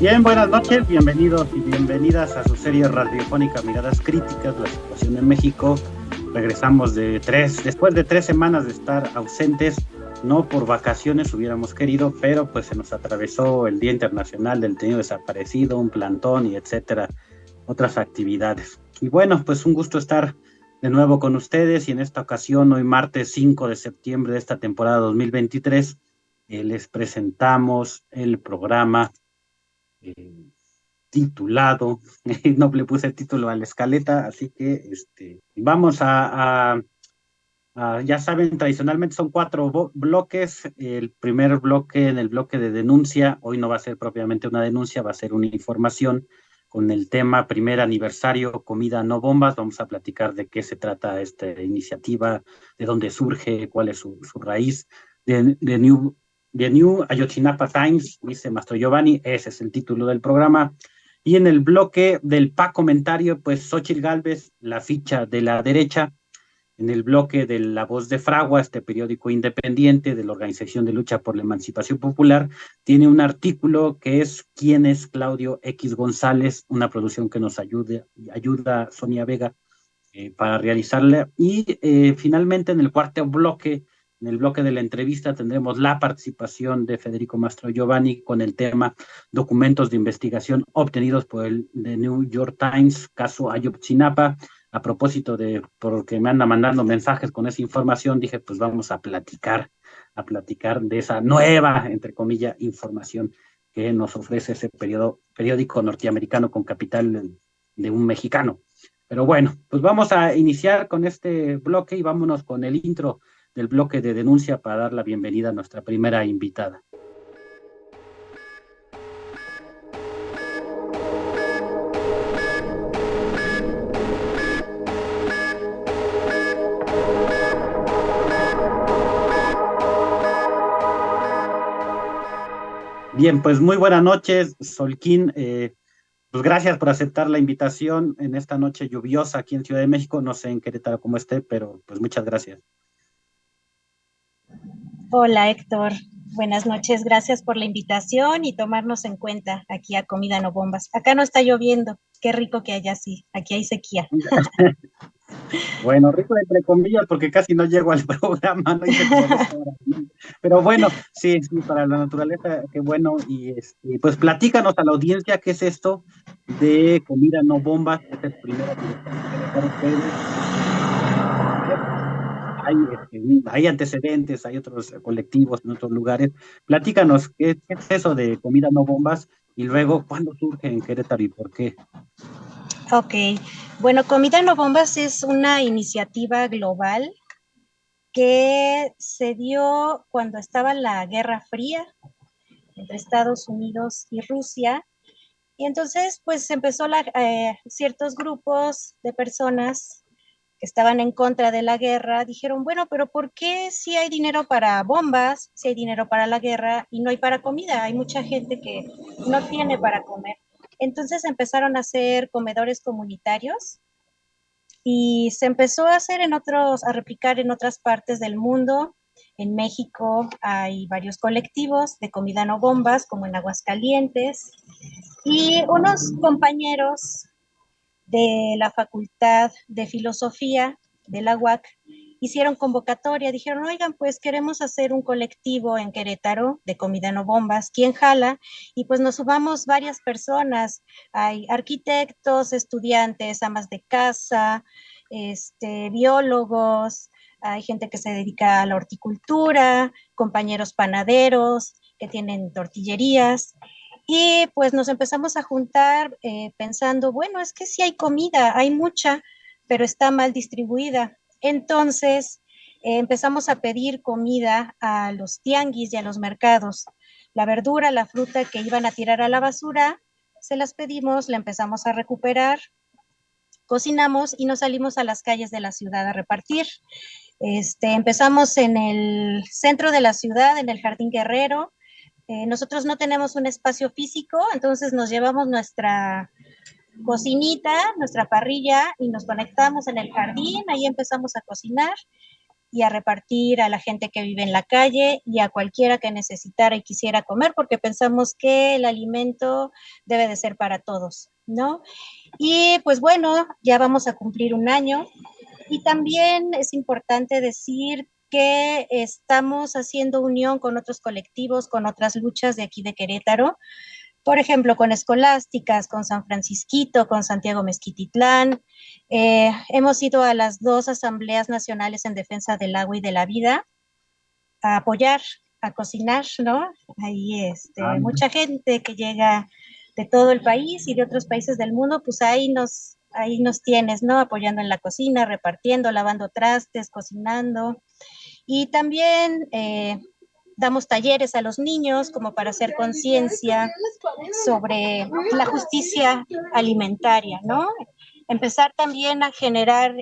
Bien, buenas noches, bienvenidos y bienvenidas a su serie radiofónica Miradas Críticas, la situación en México. Regresamos después de 3 semanas de estar ausentes, no por vacaciones hubiéramos querido, pero pues se nos atravesó el Día Internacional del Detenido Desaparecido, un plantón y etcétera, otras actividades. Y bueno, pues un gusto estar de nuevo con ustedes y en esta ocasión, hoy martes 5 de septiembre de esta temporada 2023, les presentamos el programa eh, titulado, no le puse título a la escaleta, así que vamos ya saben, tradicionalmente son 4 bloques. El primer bloque, en el bloque de denuncia, hoy no va a ser propiamente una denuncia, va a ser una información con el tema primer aniversario, comida no bombas. Vamos a platicar de qué se trata esta iniciativa, de dónde surge, cuál es su raíz. The New Ayotzinapa Times, dice Mastro Giovanni, ese es el título del programa. Y en el bloque del comentario, pues Xóchitl Gálvez, la ficha de la derecha. En el bloque de La Voz de Fragua, este periódico independiente de la Organización de Lucha por la Emancipación Popular, tiene un artículo que es ¿Quién es Claudio X González? Una producción que nos ayuda Sonia Vega para realizarla. Y finalmente en el cuarto bloque, en el bloque de la entrevista, tendremos la participación de Federico Mastro Giovanni con el tema documentos de investigación obtenidos por el The New York Times, caso Ayotzinapa. A propósito porque me anda mandando mensajes con esa información, dije, pues vamos a platicar de esa nueva, entre comillas, información que nos ofrece ese periódico norteamericano con capital de un mexicano. Pero bueno, pues vamos a iniciar con este bloque y vámonos con el intro del bloque de denuncia para dar la bienvenida a nuestra primera invitada. Bien, pues muy buenas noches, Solquín. Pues gracias por aceptar la invitación en esta noche lluviosa aquí en Ciudad de México. No sé en Querétaro cómo esté, pero pues muchas gracias. Hola Héctor, buenas noches, gracias por la invitación y tomarnos en cuenta aquí a Comida No Bombas. Acá no está lloviendo, qué rico que haya así, aquí hay sequía. Bueno, rico entre comillas, porque casi no llego al programa, no hice como 2 horas, ¿no? Pero bueno, sí, para la naturaleza, qué bueno. Y pues platícanos a la audiencia qué es esto de Comida No Bombas, que es el primer aniversario en Querétaro, pero hay antecedentes, hay otros colectivos en otros lugares. Platícanos, ¿qué es eso de Comida No Bombas? Y luego, ¿cuándo surge en Querétaro y por qué? Ok, bueno, Comida No Bombas es una iniciativa global que se dio cuando estaba la Guerra Fría entre Estados Unidos y Rusia. Y entonces, pues empezó ciertos grupos de personas que estaban en contra de la guerra, dijeron, bueno, pero ¿por qué si hay dinero para bombas, si hay dinero para la guerra y no hay para comida? Hay mucha gente que no tiene para comer. Entonces empezaron a hacer comedores comunitarios y se empezó a hacer a replicar en otras partes del mundo. En México hay varios colectivos de comida no bombas, como en Aguascalientes, y unos compañeros de la Facultad de Filosofía de la UAC hicieron convocatoria, dijeron, oigan, pues queremos hacer un colectivo en Querétaro de comida no bombas, ¿quién jala? Y pues nos subamos varias personas, hay arquitectos, estudiantes, amas de casa, biólogos, hay gente que se dedica a la horticultura, compañeros panaderos que tienen tortillerías. Y pues nos empezamos a juntar pensando, bueno, es que sí hay comida, hay mucha, pero está mal distribuida. Entonces empezamos a pedir comida a los tianguis y a los mercados. La verdura, la fruta que iban a tirar a la basura, se las pedimos, la empezamos a recuperar, cocinamos y nos salimos a las calles de la ciudad a repartir. Empezamos en el centro de la ciudad, en el Jardín Guerrero. Nosotros no tenemos un espacio físico, entonces nos llevamos nuestra cocinita, nuestra parrilla y nos conectamos en el jardín, ahí empezamos a cocinar y a repartir a la gente que vive en la calle y a cualquiera que necesitara y quisiera comer, porque pensamos que el alimento debe de ser para todos, ¿no? Y pues bueno, ya vamos a cumplir un año y también es importante decir que estamos haciendo unión con otros colectivos, con otras luchas de aquí de Querétaro, por ejemplo, con Escolásticas, con San Francisquito, con Santiago Mezquititlán. Hemos ido a las 2 asambleas nacionales en defensa del agua y de la vida a apoyar, a cocinar, ¿no? Ahí mucha gente que llega de todo el país y de otros países del mundo, pues ahí nos tienes, ¿no? Apoyando en la cocina, repartiendo, lavando trastes, cocinando. Y también damos talleres a los niños como para hacer conciencia sobre la justicia alimentaria, ¿no? Empezar también a generar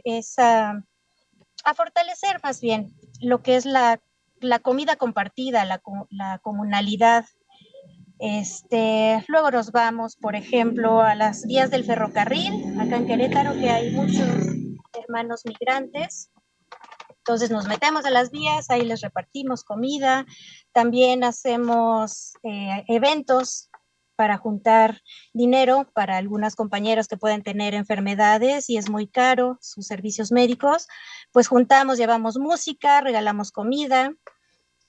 a fortalecer más bien lo que es la comida compartida, la comunalidad. Luego nos vamos, por ejemplo, a las vías del ferrocarril, acá en Querétaro, que hay muchos hermanos migrantes. Entonces nos metemos a las vías, ahí les repartimos comida, también hacemos eventos para juntar dinero para algunos compañeros que pueden tener enfermedades y es muy caro sus servicios médicos, pues juntamos, llevamos música, regalamos comida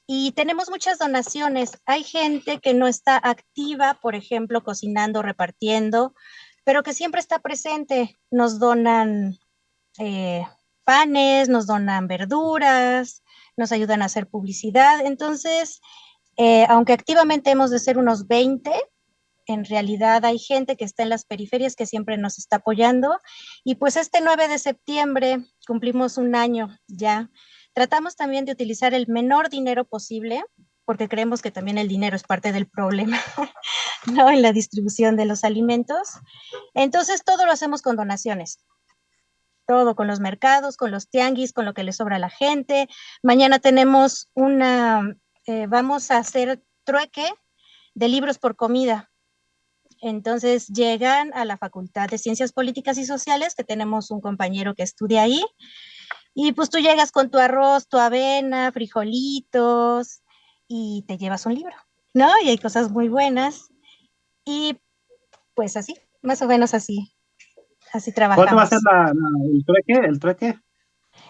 y tenemos muchas donaciones. Hay gente que no está activa, por ejemplo, cocinando, repartiendo, pero que siempre está presente. Nos donan panes, nos donan verduras, nos ayudan a hacer publicidad. Entonces, aunque activamente hemos de ser unos 20, en realidad hay gente que está en las periferias que siempre nos está apoyando. Y pues este 9 de septiembre cumplimos un año ya. Tratamos también de utilizar el menor dinero posible, porque creemos que también el dinero es parte del problema, ¿no? En la distribución de los alimentos. Entonces, todo lo hacemos con donaciones. Todo, con los mercados, con los tianguis, con lo que le sobra a la gente. Mañana tenemos vamos a hacer trueque de libros por comida. Entonces llegan a la Facultad de Ciencias Políticas y Sociales, que tenemos un compañero que estudia ahí, y pues tú llegas con tu arroz, tu avena, frijolitos, y te llevas un libro, ¿no? Y hay cosas muy buenas, y pues así, más o menos así ¿Cuándo va a ser trabajamos. el trueque? ¿El trueque?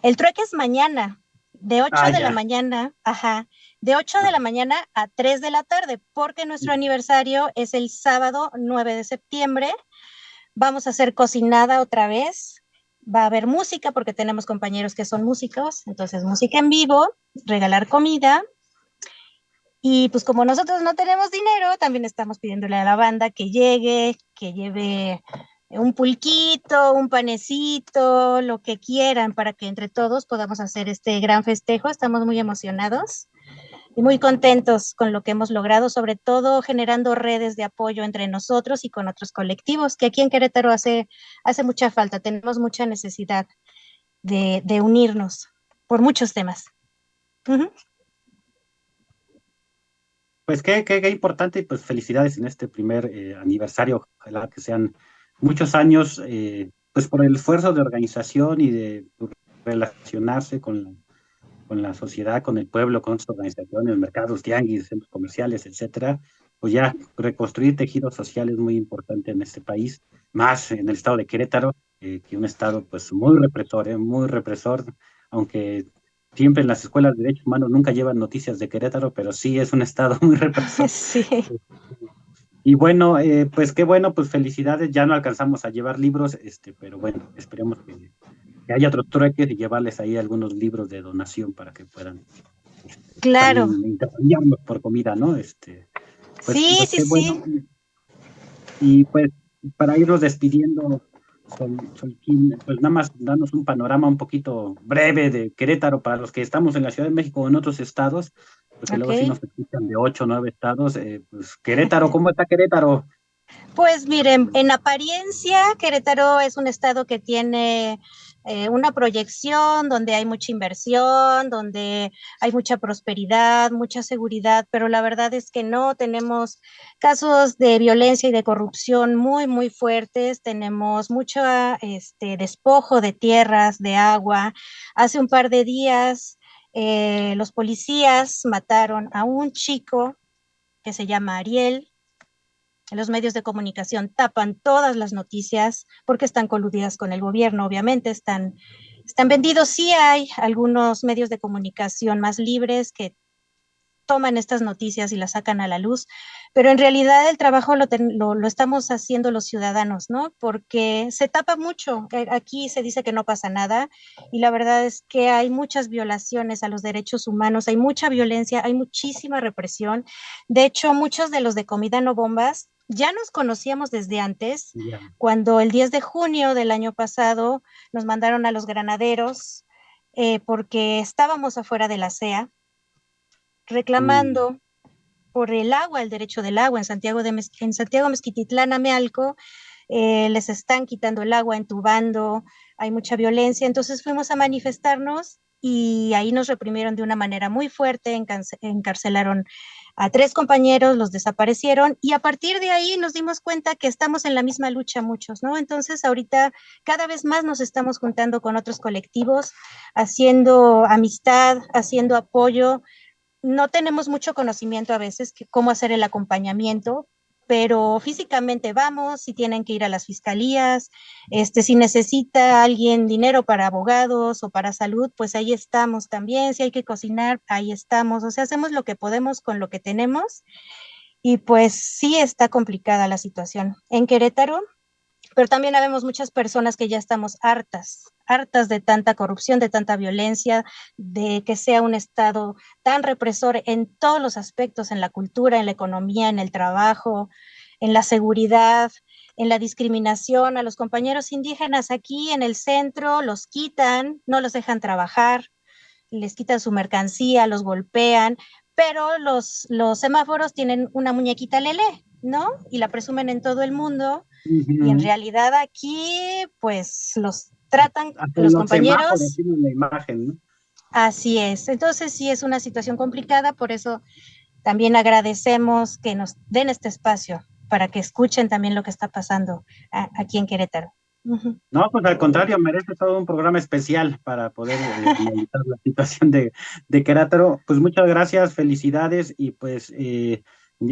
El trueque es mañana, de 8 de la Ya. mañana, ajá, de 8 de la mañana a 3 de la tarde, porque nuestro aniversario es el sábado 9 de septiembre. Vamos a hacer cocinada otra vez. Va a haber música porque tenemos compañeros que son músicos, entonces música en vivo, regalar comida. Y pues como nosotros no tenemos dinero, también estamos pidiéndole a la banda que llegue, que lleve un pulquito, un panecito, lo que quieran para que entre todos podamos hacer este gran festejo. Estamos muy emocionados y muy contentos con lo que hemos logrado, sobre todo generando redes de apoyo entre nosotros y con otros colectivos, que aquí en Querétaro hace mucha falta, tenemos mucha necesidad de unirnos por muchos temas. Uh-huh. Pues qué importante y pues felicidades en este primer aniversario. Ojalá que sean muchos años, pues por el esfuerzo de organización y de relacionarse con la sociedad, con el pueblo, con otras organizaciones, mercados, tianguis, centros comerciales, etcétera. Pues ya reconstruir tejido social es muy importante en este país, más en el estado de Querétaro, que un estado pues muy represor, aunque siempre en las escuelas de derechos humanos nunca llevan noticias de Querétaro, pero sí es un estado muy represor. Sí. Y bueno, pues qué bueno, pues felicidades, ya no alcanzamos a llevar libros, pero bueno, esperemos que haya otros trueques y llevarles ahí algunos libros de donación para que puedan Claro. también intercambiarlos por comida, ¿no? Sí, Pues sí, qué bueno. sí. Y pues para irnos despidiendo, Solquín, pues nada más danos un panorama un poquito breve de Querétaro para los que estamos en la Ciudad de México o en otros estados, porque luego sí Ok. nos escuchan de 8 o 9 estados. Pues Querétaro, ¿cómo está Querétaro? Pues miren, en apariencia, Querétaro es un estado que tiene una proyección donde hay mucha inversión, donde hay mucha prosperidad, mucha seguridad, pero la verdad es que no, tenemos casos de violencia y de corrupción muy, muy fuertes, tenemos mucho despojo de tierras, de agua. Hace un par de días Los policías mataron a un chico que se llama Ariel. Los medios de comunicación tapan todas las noticias porque están coludidas con el gobierno, obviamente, están vendidos. Sí hay algunos medios de comunicación más libres que toman estas noticias y las sacan a la luz, pero en realidad el trabajo lo estamos haciendo los ciudadanos, ¿no? Porque se tapa mucho. Aquí se dice que no pasa nada y la verdad es que hay muchas violaciones a los derechos humanos, hay mucha violencia, hay muchísima represión. De hecho, muchos de los de Comida No Bombas ya nos conocíamos desde antes, Ya. cuando el 10 de junio del año pasado nos mandaron a los granaderos porque estábamos afuera de la CEA Mm. reclamando por el agua, el derecho del agua en en Santiago Mezquititlán, Amealco, les están quitando el agua, entubando, hay mucha violencia, entonces fuimos a manifestarnos y ahí nos reprimieron de una manera muy fuerte, encarcelaron a 3 compañeros, los desaparecieron y a partir de ahí nos dimos cuenta que estamos en la misma lucha muchos, ¿no? Entonces ahorita cada vez más nos estamos juntando con otros colectivos, haciendo amistad, haciendo apoyo. No tenemos mucho conocimiento a veces que cómo hacer el acompañamiento, pero físicamente vamos, si tienen que ir a las fiscalías, si necesita alguien dinero para abogados o para salud, pues ahí estamos también, si hay que cocinar, ahí estamos, o sea, hacemos lo que podemos con lo que tenemos y pues sí está complicada la situación. En Querétaro, pero también habemos muchas personas que ya estamos hartas de tanta corrupción, de tanta violencia, de que sea un Estado tan represor en todos los aspectos, en la cultura, en la economía, en el trabajo, en la seguridad, en la discriminación. A los compañeros indígenas aquí en el centro los quitan, no los dejan trabajar, les quitan su mercancía, los golpean, pero los semáforos tienen una muñequita Lele, ¿no? Y la presumen en todo el mundo y en Ujú. realidad aquí, pues los tratan Hasta en los los semáforos compañeros, tienen la imagen, ¿no? así es. Entonces sí es una situación complicada, por eso también agradecemos que nos den este espacio para que escuchen también lo que está pasando aquí en Querétaro. Uh-huh. No, pues al contrario, merece todo un programa especial para poder analizar la situación de Querétaro. Pues muchas gracias, felicidades y pues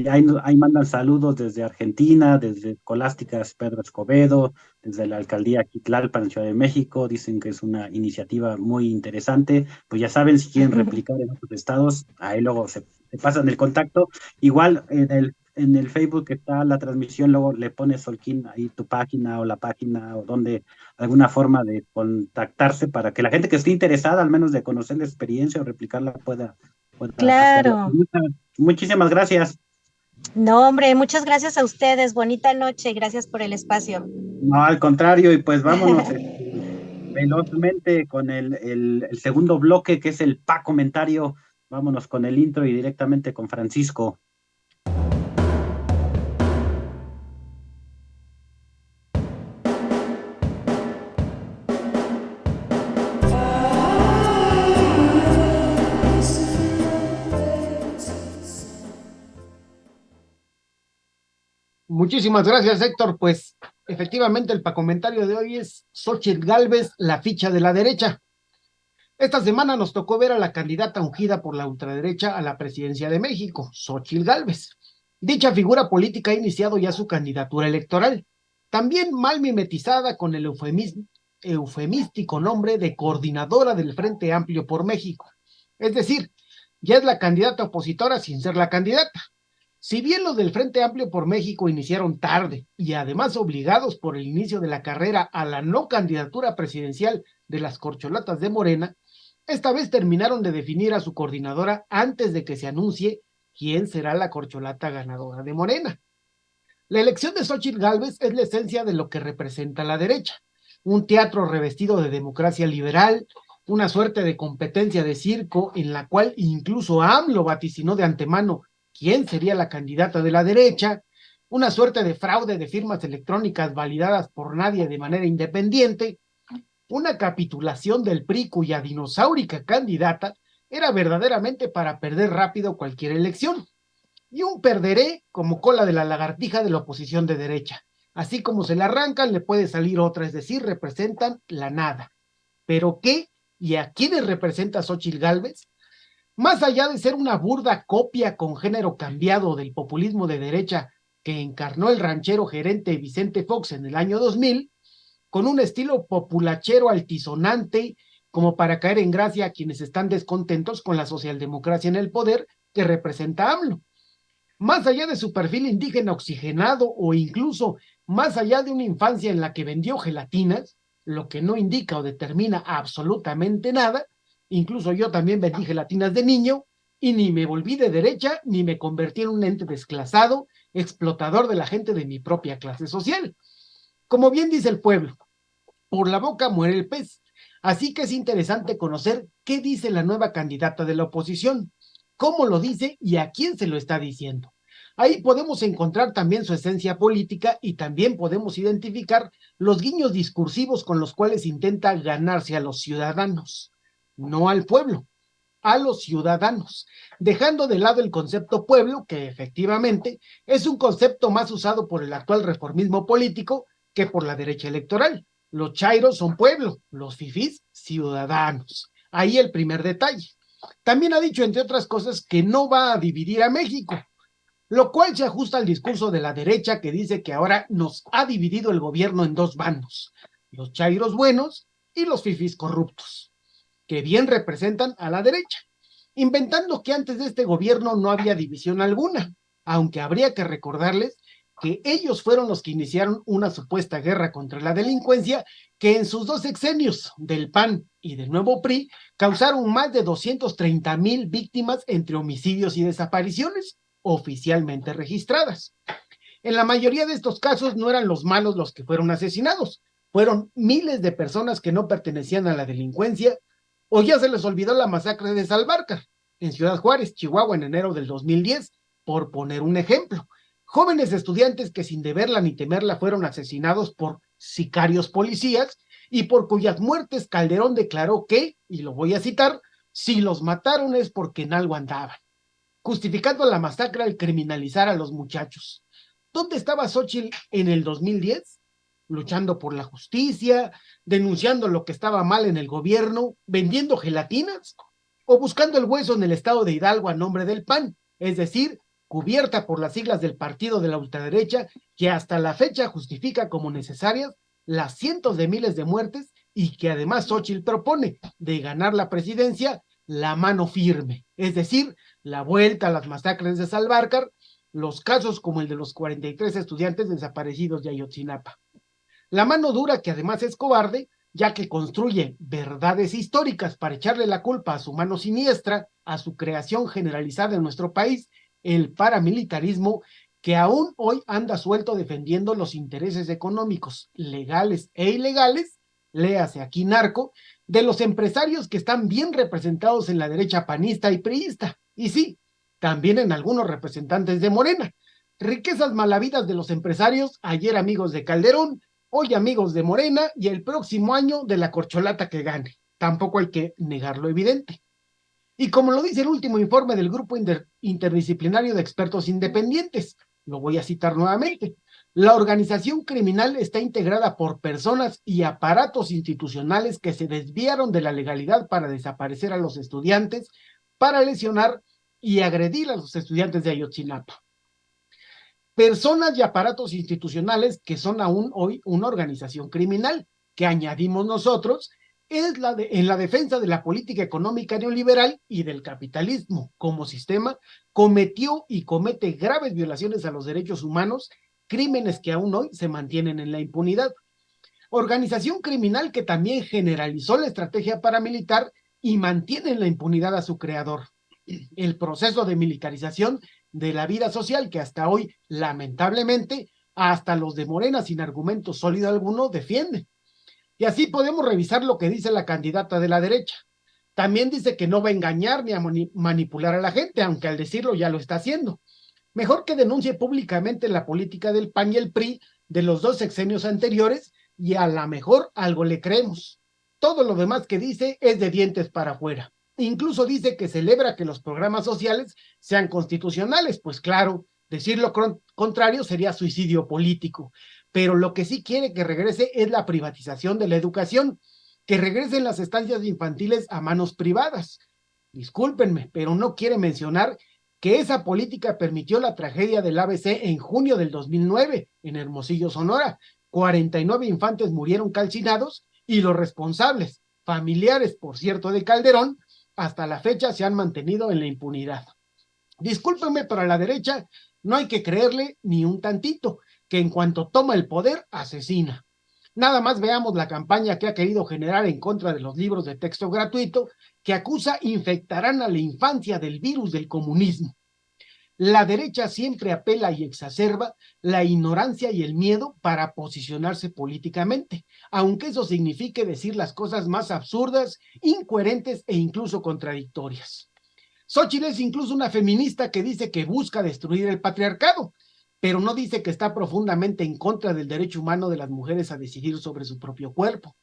ahí mandan saludos desde Argentina, desde Escolásticas Pedro Escobedo, desde la alcaldía Quitlalpan, en Ciudad de México. Dicen que es una iniciativa muy interesante. Pues ya saben, si quieren replicar en otros estados, ahí luego se pasan el contacto. Igual en el Facebook que está la transmisión, luego le pones, Solquín, ahí tu página o la página o donde alguna forma de contactarse para que la gente que esté interesada, al menos de conocer la experiencia o replicarla, pueda hacerlo. Claro. Muchísimas gracias. No, hombre, muchas gracias a ustedes. Bonita noche. Gracias por el espacio. No, al contrario, y pues vámonos velozmente con el segundo bloque, que es el pa comentario. Vámonos con el intro y directamente con Francisco. Muchísimas gracias, Héctor. Pues efectivamente el comentario de hoy es Xóchitl Gálvez, la ficha de la derecha. Esta semana nos tocó ver a la candidata ungida por la ultraderecha a la presidencia de México, Xóchitl Gálvez. Dicha figura política ha iniciado ya su candidatura electoral, también mal mimetizada con el eufemístico nombre de coordinadora del Frente Amplio por México. Es decir, ya es la candidata opositora sin ser la candidata. Si bien los del Frente Amplio por México iniciaron tarde y además obligados por el inicio de la carrera a la no candidatura presidencial de las corcholatas de Morena, esta vez terminaron de definir a su coordinadora antes de que se anuncie quién será la corcholata ganadora de Morena. La elección de Xóchitl Gálvez es la esencia de lo que representa la derecha, un teatro revestido de democracia liberal, una suerte de competencia de circo en la cual incluso AMLO vaticinó de antemano quién sería la candidata de la derecha, una suerte de fraude de firmas electrónicas validadas por nadie de manera independiente, una capitulación del PRI cuya dinosaurica candidata era verdaderamente para perder rápido cualquier elección, y un perderé como cola de la lagartija de la oposición de derecha. Así como se le arrancan, le puede salir otra, es decir, representan la nada. ¿Pero qué y a quiénes representa Xóchitl Gálvez? Más allá de ser una burda copia con género cambiado del populismo de derecha que encarnó el ranchero gerente Vicente Fox en el año 2000, con un estilo populachero altisonante como para caer en gracia a quienes están descontentos con la socialdemocracia en el poder que representa AMLO. Más allá de su perfil indígena oxigenado o incluso más allá de una infancia en la que vendió gelatinas, lo que no indica o determina absolutamente nada, incluso yo también vendí gelatinas de niño y ni me volví de derecha ni me convertí en un ente desclasado, explotador de la gente de mi propia clase social. Como bien dice el pueblo, por la boca muere el pez. Así que es interesante conocer qué dice la nueva candidata de la oposición, cómo lo dice y a quién se lo está diciendo. Ahí podemos encontrar también su esencia política y también podemos identificar los guiños discursivos con los cuales intenta ganarse a los ciudadanos, no al pueblo, a los ciudadanos, dejando de lado el concepto pueblo, que efectivamente es un concepto más usado por el actual reformismo político que por la derecha electoral. Los chairos son pueblo, los fifís ciudadanos. Ahí el primer detalle. También ha dicho, entre otras cosas, que no va a dividir a México, lo cual se ajusta al discurso de la derecha que dice que ahora nos ha dividido el gobierno en dos bandos, los chairos buenos y los fifís corruptos, que bien representan a la derecha, inventando que antes de este gobierno no había división alguna, aunque habría que recordarles que ellos fueron los que iniciaron una supuesta guerra contra la delincuencia que en sus 2 sexenios del PAN y del nuevo PRI causaron más de 230,000 víctimas entre homicidios y desapariciones oficialmente registradas. En la mayoría de estos casos no eran los malos los que fueron asesinados, fueron miles de personas que no pertenecían a la delincuencia, o ya se les olvidó la masacre de Salvarcar en Ciudad Juárez, Chihuahua, en enero del 2010, por poner un ejemplo. Jóvenes estudiantes que sin deberla ni temerla fueron asesinados por sicarios policías y por cuyas muertes Calderón declaró que, y lo voy a citar, si los mataron es porque en algo andaban, justificando la masacre al criminalizar a los muchachos. ¿Dónde estaba Xóchitl en el 2010? Luchando por la justicia, denunciando lo que estaba mal en el gobierno, vendiendo gelatinas, o buscando el hueso en el estado de Hidalgo a nombre del PAN, es decir, cubierta por las siglas del partido de la ultraderecha, que hasta la fecha justifica como necesarias las cientos de miles de muertes y que además Xóchitl propone de ganar la presidencia la mano firme, es decir, la vuelta a las masacres de Salvarcar, los casos como el de los 43 estudiantes desaparecidos de Ayotzinapa. La mano dura que además es cobarde, ya que construye verdades históricas para echarle la culpa a su mano siniestra, a su creación generalizada en nuestro país, el paramilitarismo, que aún hoy anda suelto defendiendo los intereses económicos, legales e ilegales, léase aquí narco, de los empresarios que están bien representados en la derecha panista y priista, y sí, también en algunos representantes de Morena. Riquezas malavidas de los empresarios, ayer amigos de Calderón, hoy amigos de Morena y el próximo año de la corcholata que gane. Tampoco hay que negar lo evidente. Y como lo dice el último informe del Grupo Interdisciplinario de Expertos Independientes, lo voy a citar nuevamente, la organización criminal está integrada por personas y aparatos institucionales que se desviaron de la legalidad para desaparecer a los estudiantes, para lesionar y agredir a los estudiantes de Ayotzinapa. Personas y aparatos institucionales que son aún hoy una organización criminal, que añadimos nosotros, es en la defensa de la política económica neoliberal y del capitalismo como sistema, cometió y comete graves violaciones a los derechos humanos, crímenes que aún hoy se mantienen en la impunidad. Organización criminal que también generalizó la estrategia paramilitar y mantiene en la impunidad a su creador. El proceso de militarización de la vida social que hasta hoy, lamentablemente, hasta los de Morena sin argumento sólido alguno defienden. Y así podemos revisar lo que dice la candidata de la derecha. También dice que no va a engañar ni a manipular a la gente, aunque al decirlo ya lo está haciendo. Mejor que denuncie públicamente la política del PAN y el PRI de los 2 sexenios anteriores y a lo mejor algo le creemos. Todo lo demás que dice es de dientes para afuera. Incluso dice que celebra que los programas sociales sean constitucionales, pues claro, decir lo contrario sería suicidio político. Pero lo que sí quiere que regrese es la privatización de la educación, que regresen las estancias infantiles a manos privadas. Discúlpenme, pero no quiere mencionar que esa política permitió la tragedia del ABC en junio del 2009 en Hermosillo, Sonora. 49 infantes murieron calcinados y los responsables, familiares, por cierto, de Calderón, hasta la fecha se han mantenido en la impunidad. Discúlpenme, pero a la derecha no hay que creerle ni un tantito, que en cuanto toma el poder, asesina. Nada más veamos la campaña que ha querido generar en contra de los libros de texto gratuito, que acusa infectarán a la infancia del virus del comunismo. La derecha siempre apela y exacerba la ignorancia y el miedo para posicionarse políticamente, aunque eso signifique decir las cosas más absurdas, incoherentes e incluso contradictorias. Xóchitl es incluso una feminista que dice que busca destruir el patriarcado, pero no dice que está profundamente en contra del derecho humano de las mujeres a decidir sobre su propio cuerpo.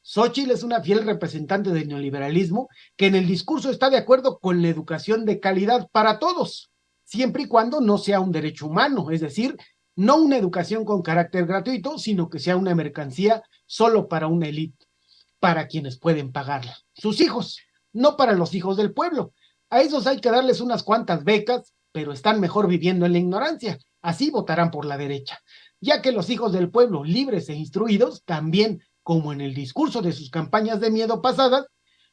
Xóchitl es una fiel representante del neoliberalismo que en el discurso está de acuerdo con la educación de calidad para todos, siempre y cuando no sea un derecho humano, es decir, no una educación con carácter gratuito, sino que sea una mercancía solo para una élite, para quienes pueden pagarla. Sus hijos, no para los hijos del pueblo. A esos hay que darles unas cuantas becas, pero están mejor viviendo en la ignorancia. Así votarán por la derecha, ya que los hijos del pueblo, libres e instruidos, también, como en el discurso de sus campañas de miedo pasadas,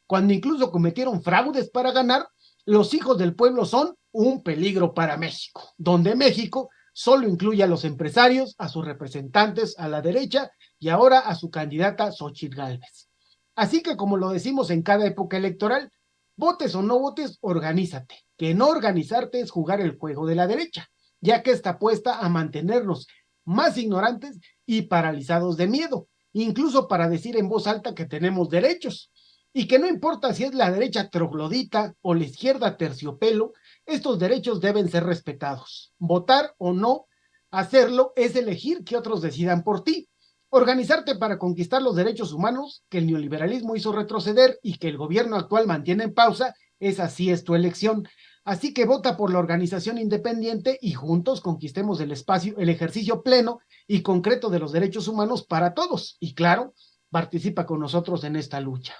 cuando incluso cometieron fraudes para ganar, los hijos del pueblo son un peligro para México, donde México solo incluye a los empresarios, a sus representantes a la derecha y ahora a su candidata Xóchitl Gálvez. Así que, como lo decimos en cada época electoral, votes o no votes, organízate, que no organizarte es jugar el juego de la derecha, ya que está puesta a mantenernos más ignorantes y paralizados de miedo, incluso para decir en voz alta que tenemos derechos, y que no importa si es la derecha troglodita o la izquierda terciopelo, estos derechos deben ser respetados. Votar o no hacerlo es elegir que otros decidan por ti. Organizarte para conquistar los derechos humanos que el neoliberalismo hizo retroceder y que el gobierno actual mantiene en pausa, esa sí es tu elección. Así que vota por la organización independiente y juntos conquistemos el espacio, el ejercicio pleno y concreto de los derechos humanos para todos. Y claro, participa con nosotros en esta lucha.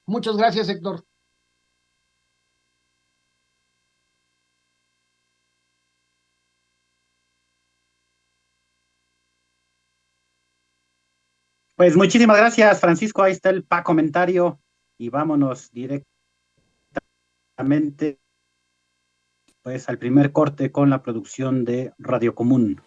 Muchas gracias, Héctor. Pues muchísimas gracias, Francisco. Ahí está el comentario y vámonos directamente pues al primer corte con la producción de Radio Común.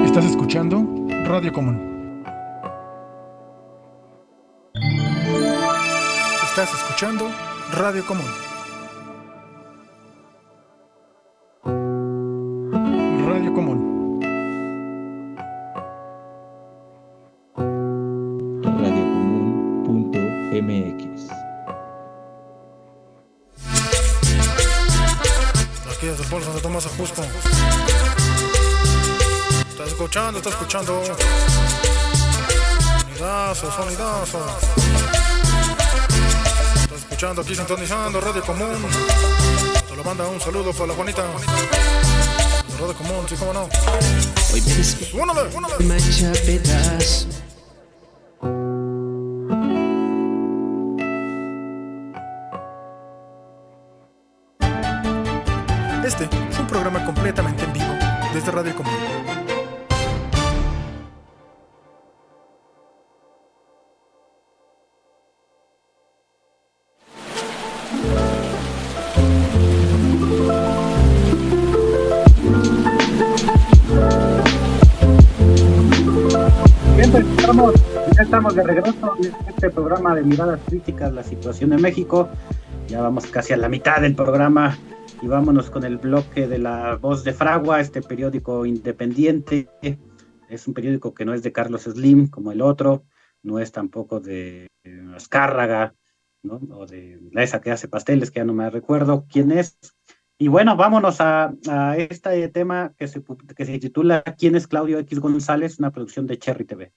Estás escuchando Radio Común. Estás escuchando Radio Común. Radio Común. Radiocomún.mx. Aquí desde el bolso de Tomás Ajusco. Estás escuchando. Sonidazo. Estás escuchando aquí, sintonizando Radio Común. Te lo manda un saludo para la Juanita. Radio Común, sí, cómo no. Hoy me desperté mancha pedazo. Este es un programa completamente en vivo desde Radio Común. Ya estamos de regreso en este programa de Miradas Críticas, la situación de México. Ya vamos casi a la mitad del programa y vámonos con el bloque de La Voz de Fragua, este periódico independiente. Es un periódico que no es de Carlos Slim como el otro, no es tampoco de Azcárraga, ¿no? O de esa que hace pasteles, que ya no me recuerdo quién es. Y bueno, vámonos a este tema que se titula ¿Quién es Claudio X González? Una producción de Cherry TV.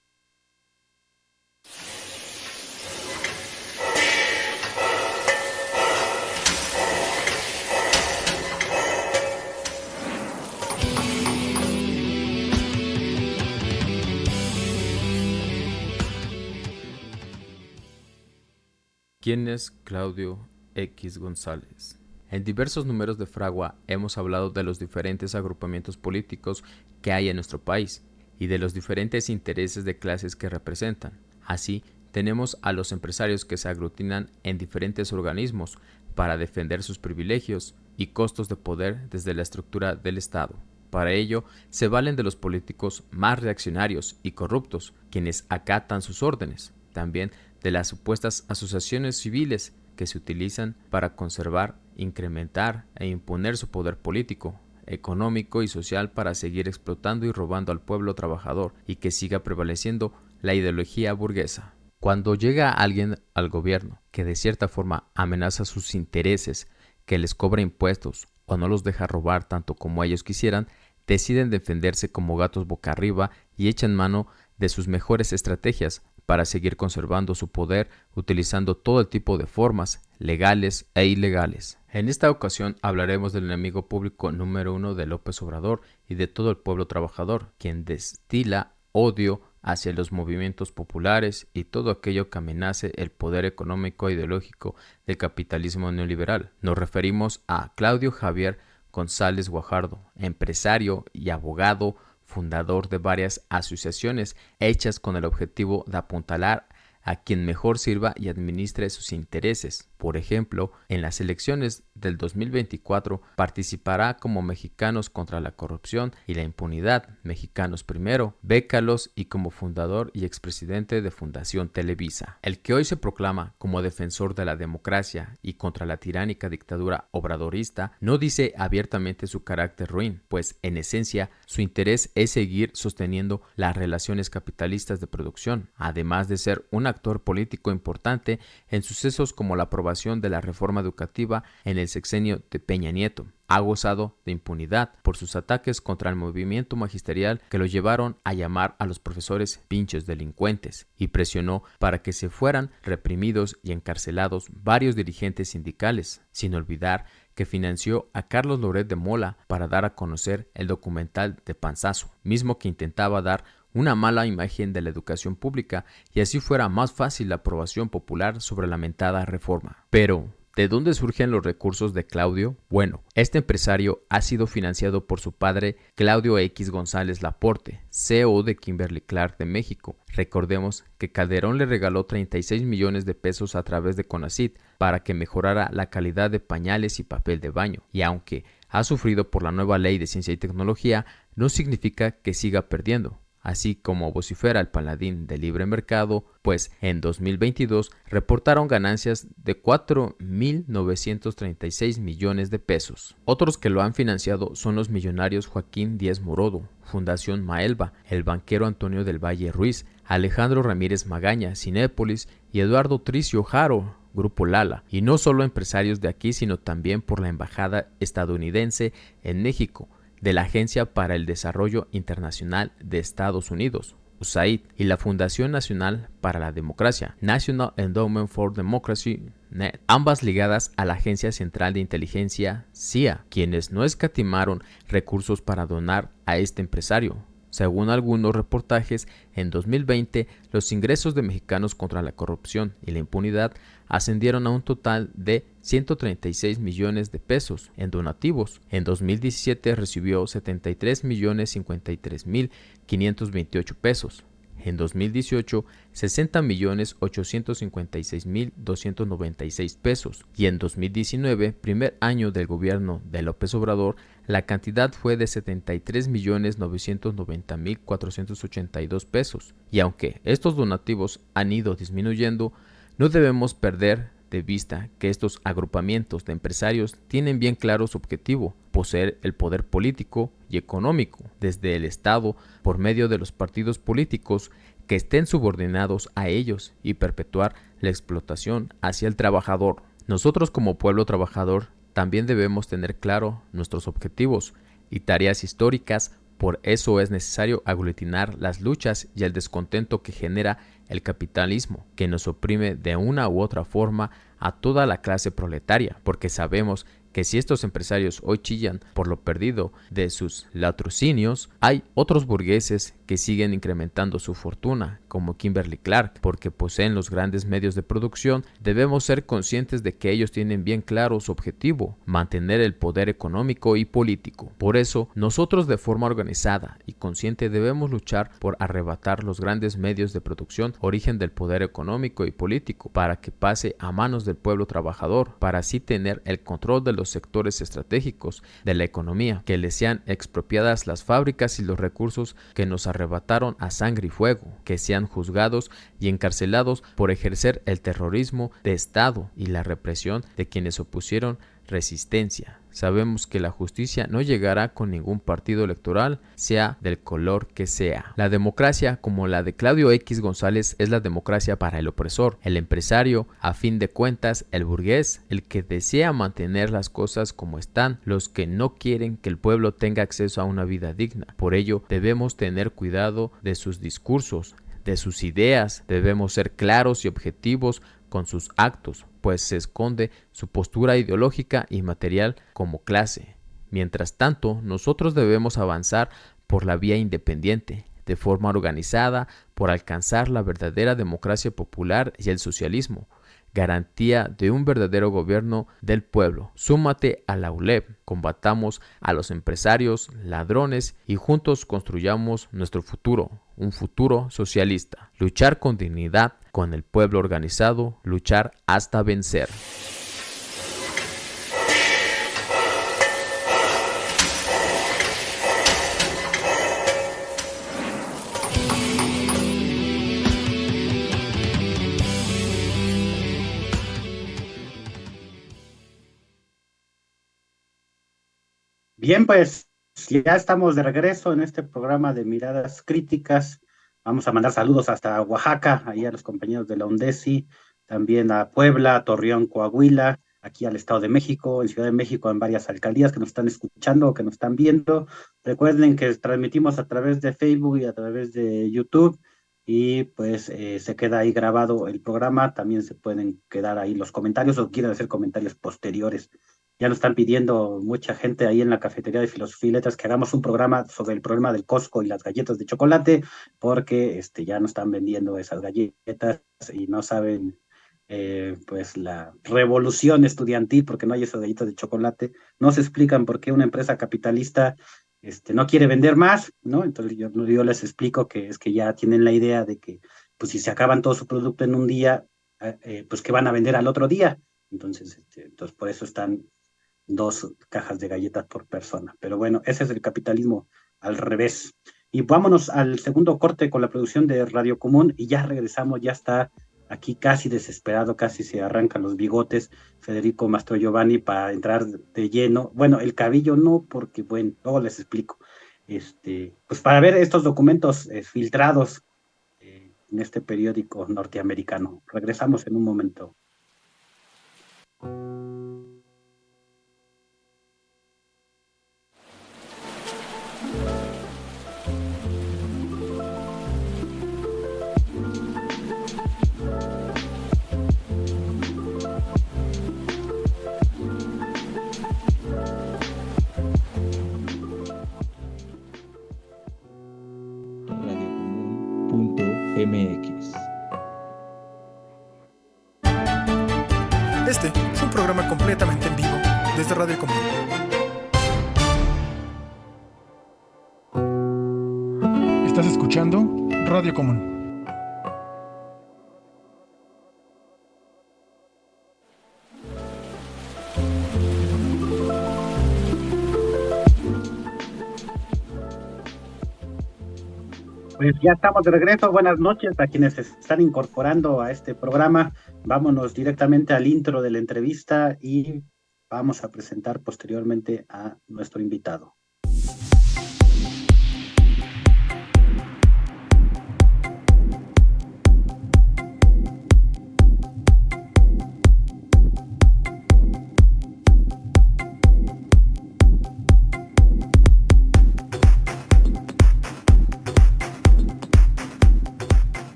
¿Quién es Claudio X González? En diversos números de Fragua hemos hablado de los diferentes agrupamientos políticos que hay en nuestro país y de los diferentes intereses de clases que representan. Así, tenemos a los empresarios que se aglutinan en diferentes organismos para defender sus privilegios y costos de poder desde la estructura del Estado. Para ello, se valen de los políticos más reaccionarios y corruptos, quienes acatan sus órdenes. También de las supuestas asociaciones civiles que se utilizan para conservar, incrementar e imponer su poder político, económico y social para seguir explotando y robando al pueblo trabajador y que siga prevaleciendo la ideología burguesa. Cuando llega alguien al gobierno que de cierta forma amenaza sus intereses, que les cobra impuestos o no los deja robar tanto como ellos quisieran, deciden defenderse como gatos boca arriba y echan mano de sus mejores estrategias para seguir conservando su poder utilizando todo el tipo de formas legales e ilegales. En esta ocasión hablaremos del enemigo público número 1 de López Obrador y de todo el pueblo trabajador, quien destila odio hacia los movimientos populares y todo aquello que amenace el poder económico e ideológico del capitalismo neoliberal. Nos referimos a Claudio Javier González Guajardo, empresario y abogado, fundador de varias asociaciones hechas con el objetivo de apuntalar a quien mejor sirva y administre sus intereses. Por ejemplo, en las elecciones del 2024 participará como Mexicanos contra la Corrupción y la Impunidad, Mexicanos Primero, Bécalos y como fundador y expresidente de Fundación Televisa. El que hoy se proclama como defensor de la democracia y contra la tiránica dictadura obradorista no dice abiertamente su carácter ruin, pues en esencia su interés es seguir sosteniendo las relaciones capitalistas de producción, además de ser un actor político importante en sucesos como la aprobación de la reforma educativa en el sexenio de Peña Nieto. Ha gozado de impunidad por sus ataques contra el movimiento magisterial que lo llevaron a llamar a los profesores pinches delincuentes y presionó para que se fueran reprimidos y encarcelados varios dirigentes sindicales, sin olvidar que financió a Carlos Loret de Mola para dar a conocer el documental de Panzazo, mismo que intentaba dar una mala imagen de la educación pública y así fuera más fácil la aprobación popular sobre la mentada reforma. Pero, ¿de dónde surgen los recursos de Claudio? Bueno, este empresario ha sido financiado por su padre Claudio X González Laporte, CEO de Kimberly-Clark de México. Recordemos que Calderón le regaló 36 millones de pesos a través de CONACYT para que mejorara la calidad de pañales y papel de baño. Y aunque ha sufrido por la nueva ley de ciencia y tecnología, no significa que siga perdiendo. Así como vocifera el paladín del libre mercado, pues en 2022 reportaron ganancias de 4.936 millones de pesos. Otros que lo han financiado son los millonarios Joaquín Díez Morodo, Fundación Maelba, el banquero Antonio del Valle Ruiz, Alejandro Ramírez Magaña, Cinépolis y Eduardo Tricio Jaro, Grupo Lala. Y no solo empresarios de aquí, sino también por la embajada estadounidense en México, de la Agencia para el Desarrollo Internacional de Estados Unidos, USAID, y la Fundación Nacional para la Democracia, National Endowment for Democracy, NED, ambas ligadas a la Agencia Central de Inteligencia, CIA, quienes no escatimaron recursos para donar a este empresario. Según algunos reportajes, en 2020 los ingresos de Mexicanos contra la Corrupción y la Impunidad ascendieron a un total de 136 millones de pesos en donativos. En 2017 recibió 73.053.528 pesos. En 2018, 60.856.296 pesos. Y en 2019, primer año del gobierno de López Obrador, la cantidad fue de 73.990.482 pesos. Y aunque estos donativos han ido disminuyendo, no debemos perder de vista que estos agrupamientos de empresarios tienen bien claro su objetivo: poseer el poder político y económico desde el Estado por medio de los partidos políticos que estén subordinados a ellos y perpetuar la explotación hacia el trabajador. Nosotros como pueblo trabajador también debemos tener claro nuestros objetivos y tareas históricas. Por eso es necesario aglutinar las luchas y el descontento que genera el capitalismo, que nos oprime de una u otra forma a toda la clase proletaria, porque sabemos que si estos empresarios hoy chillan por lo perdido de sus latrocinios, hay otros burgueses que siguen incrementando su fortuna, como Kimberly Clark, porque poseen los grandes medios de producción. Debemos ser conscientes de que ellos tienen bien claro su objetivo, mantener el poder económico y político. Por eso, nosotros de forma organizada y consciente debemos luchar por arrebatar los grandes medios de producción, origen del poder económico y político, para que pase a manos del pueblo trabajador, para así tener el control de los sectores estratégicos de la economía, que les sean expropiadas las fábricas y los recursos que nos arrebataron a sangre y fuego, que sean juzgados y encarcelados por ejercer el terrorismo de Estado y la represión de quienes opusieron resistencia. Sabemos que la justicia no llegará con ningún partido electoral, sea del color que sea. La democracia, como la de Claudio X González, es la democracia para el opresor, el empresario, a fin de cuentas, el burgués, el que desea mantener las cosas como están, los que no quieren que el pueblo tenga acceso a una vida digna. Por ello, debemos tener cuidado de sus discursos, de sus ideas, debemos ser claros y objetivos con sus actos, pues se esconde su postura ideológica y material como clase. Mientras tanto, nosotros debemos avanzar por la vía independiente, de forma organizada, por alcanzar la verdadera democracia popular y el socialismo, garantía de un verdadero gobierno del pueblo. Súmate a la ULEP, combatamos a los empresarios, ladrones y juntos construyamos nuestro futuro, un futuro socialista. Luchar con dignidad, con el pueblo organizado, luchar hasta vencer. Bien, pues ya estamos de regreso en este programa de Miradas Críticas. Vamos a mandar saludos hasta Oaxaca, ahí a los compañeros de la UNDESI, también a Puebla, a Torreón, Coahuila, aquí al Estado de México, en Ciudad de México, en varias alcaldías que nos están escuchando o que nos están viendo. Recuerden que transmitimos a través de Facebook y a través de YouTube y pues se queda ahí grabado el programa. También se pueden quedar ahí los comentarios o quieren hacer comentarios posteriores. Ya nos están pidiendo mucha gente ahí en la cafetería de Filosofía y Letras que hagamos un programa sobre el problema del Costco y las galletas de chocolate, porque ya no están vendiendo esas galletas y no saben pues la revolución estudiantil, porque no hay esas galletas de chocolate. No se explican por qué una empresa capitalista no quiere vender más, ¿no? Entonces yo les explico que es que ya tienen la idea de que pues si se acaban todo su producto en un día, pues que van a vender al otro día. Entonces por eso están 2 cajas de galletas por persona. Pero bueno, ese es el capitalismo al revés. Y vámonos al segundo corte con la producción de Radio Común y ya regresamos, ya está aquí casi desesperado, casi se arrancan los bigotes Federico Mastrogiovanni para entrar de lleno. Bueno, el cabello no, porque bueno, luego les explico. Pues para ver estos documentos filtrados en este periódico norteamericano. Regresamos en un momento. MX. Este es un programa completamente en vivo desde Radio Común. Estás escuchando Radio Común. Pues ya estamos de regreso. Buenas noches a quienes se están incorporando a este programa. Vámonos directamente al intro de la entrevista y vamos a presentar posteriormente a nuestro invitado.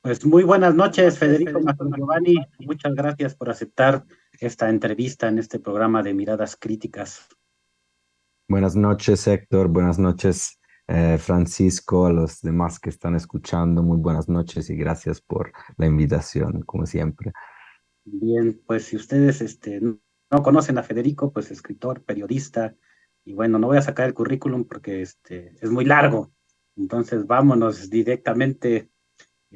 Pues muy buenas noches, Federico Mastro Giovanni. Muchas gracias por aceptar esta entrevista en este programa de Miradas Críticas. Buenas noches, Héctor. Buenas noches, Francisco, a los demás que están escuchando. Muy buenas noches y gracias por la invitación, como siempre. Bien, pues si ustedes no conocen a Federico, pues escritor, periodista, y bueno, no voy a sacar el currículum porque es muy largo. Entonces vámonos directamente.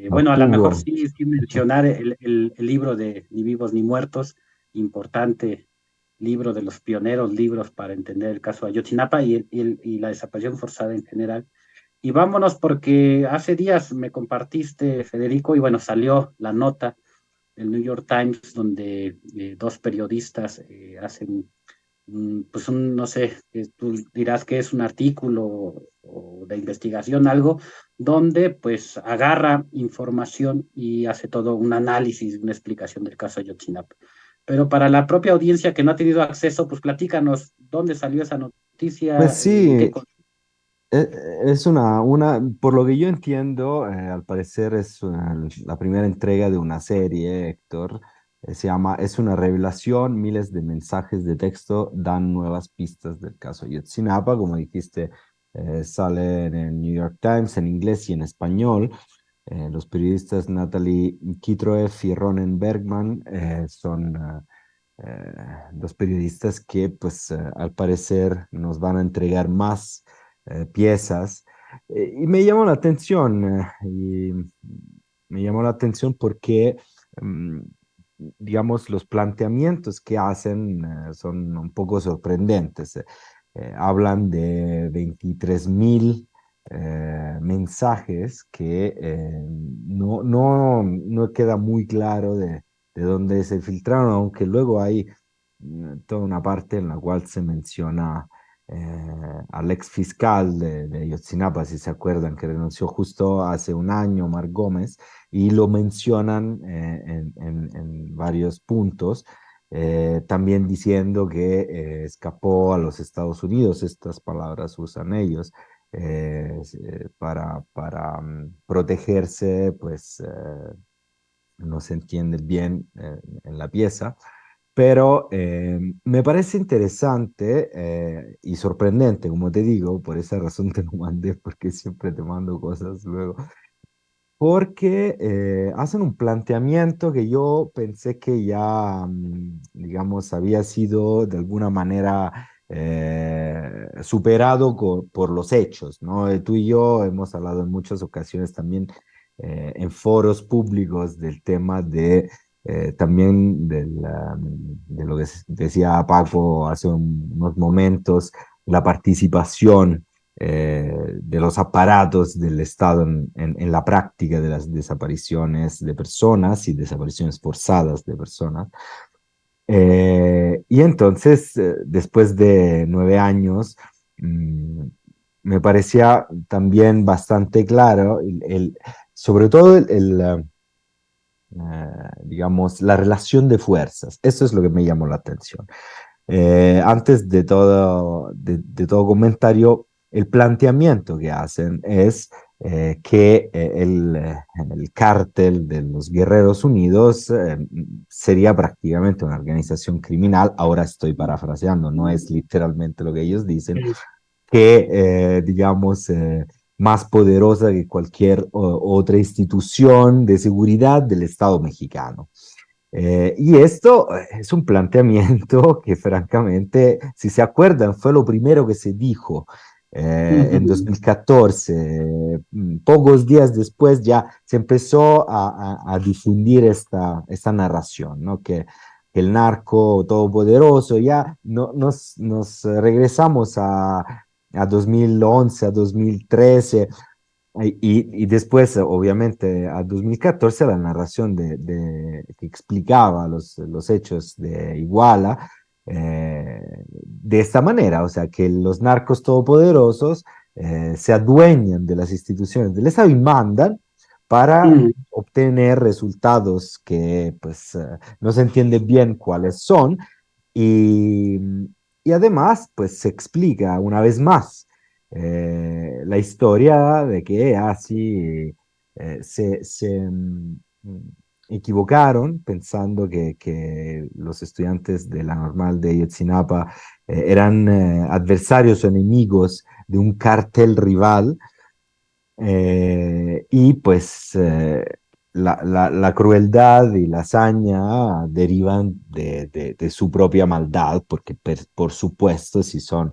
Bueno, a lo mejor Jugo. sí mencionar el libro de Ni vivos ni muertos, importante libro de los pioneros libros para entender el caso Ayotzinapa y la desaparición forzada en general. Y vámonos porque hace días me compartiste, Federico, y bueno, salió la nota del New York Times donde dos periodistas hacen, pues no sé, tú dirás que es un artículo o de investigación, algo, donde pues agarra información y hace todo un análisis, una explicación del caso Ayotzinapa. Pero para la propia audiencia que no ha tenido acceso, pues platícanos dónde salió esa Pues noticia, en qué... sí, eh, es por lo que yo entiendo, al parecer es la primera entrega de una serie, Héctor. Se llama Es una revelación, miles de mensajes de texto dan nuevas pistas del caso Ayotzinapa. Como dijiste, sale en el New York Times en inglés y en español. Los periodistas Natalie Kitroeff y Ronen Bergman son dos periodistas que, pues, al parecer nos van a entregar más piezas. Y me llamó la atención, y me llamó la atención porque, mm, digamos, los planteamientos que hacen son un poco sorprendentes. Hablan de 23.000 mensajes que no queda muy claro de dónde se filtraron, aunque luego hay toda una parte en la cual se menciona al ex fiscal de Ayotzinapa, si se acuerdan, que renunció justo hace un año, Marc Gómez, y lo mencionan en varios puntos, también diciendo que escapó a los Estados Unidos, estas palabras usan ellos, para protegerse, pues no se entiende bien en la pieza. Pero me parece interesante y sorprendente, como te digo, por esa razón te lo mandé, porque siempre te mando cosas luego, porque hacen un planteamiento que yo pensé que ya, digamos, había sido de alguna manera superado por los hechos, ¿no? Tú y yo hemos hablado en muchas ocasiones también en foros públicos del tema también de lo que decía Paco hace unos momentos, la participación de los aparatos del Estado en la práctica de las desapariciones de personas y desapariciones forzadas de personas. Y entonces, después de 9 años, mm, me parecía también bastante claro, sobre todo digamos, la relación de fuerzas. Eso es lo que me llamó la atención. Antes de todo comentario, el planteamiento que hacen es que el cártel de los Guerreros Unidos sería prácticamente una organización criminal. Ahora estoy parafraseando, no es literalmente lo que ellos dicen, que, digamos, más poderosa que cualquier otra institución de seguridad del Estado mexicano. Y esto es un planteamiento que francamente, si se acuerdan, fue lo primero que se dijo en 2014. Pocos días después ya se empezó a difundir esta narración, ¿no? Que el narco todopoderoso, ya nos regresamos a 2011, a 2013, y después, obviamente, a 2014, la narración que explicaba los hechos de Iguala de esta manera, o sea, que los narcos todopoderosos se adueñan de las instituciones del Estado y mandan para obtener resultados que pues no se entiende bien cuáles son, y, y además pues se explica una vez más la historia de que así equivocaron pensando que los estudiantes de la normal de Ayotzinapa eran adversarios o enemigos de un cartel rival y pues la crueldad y la hazaña derivan de su propia maldad, porque por supuesto si son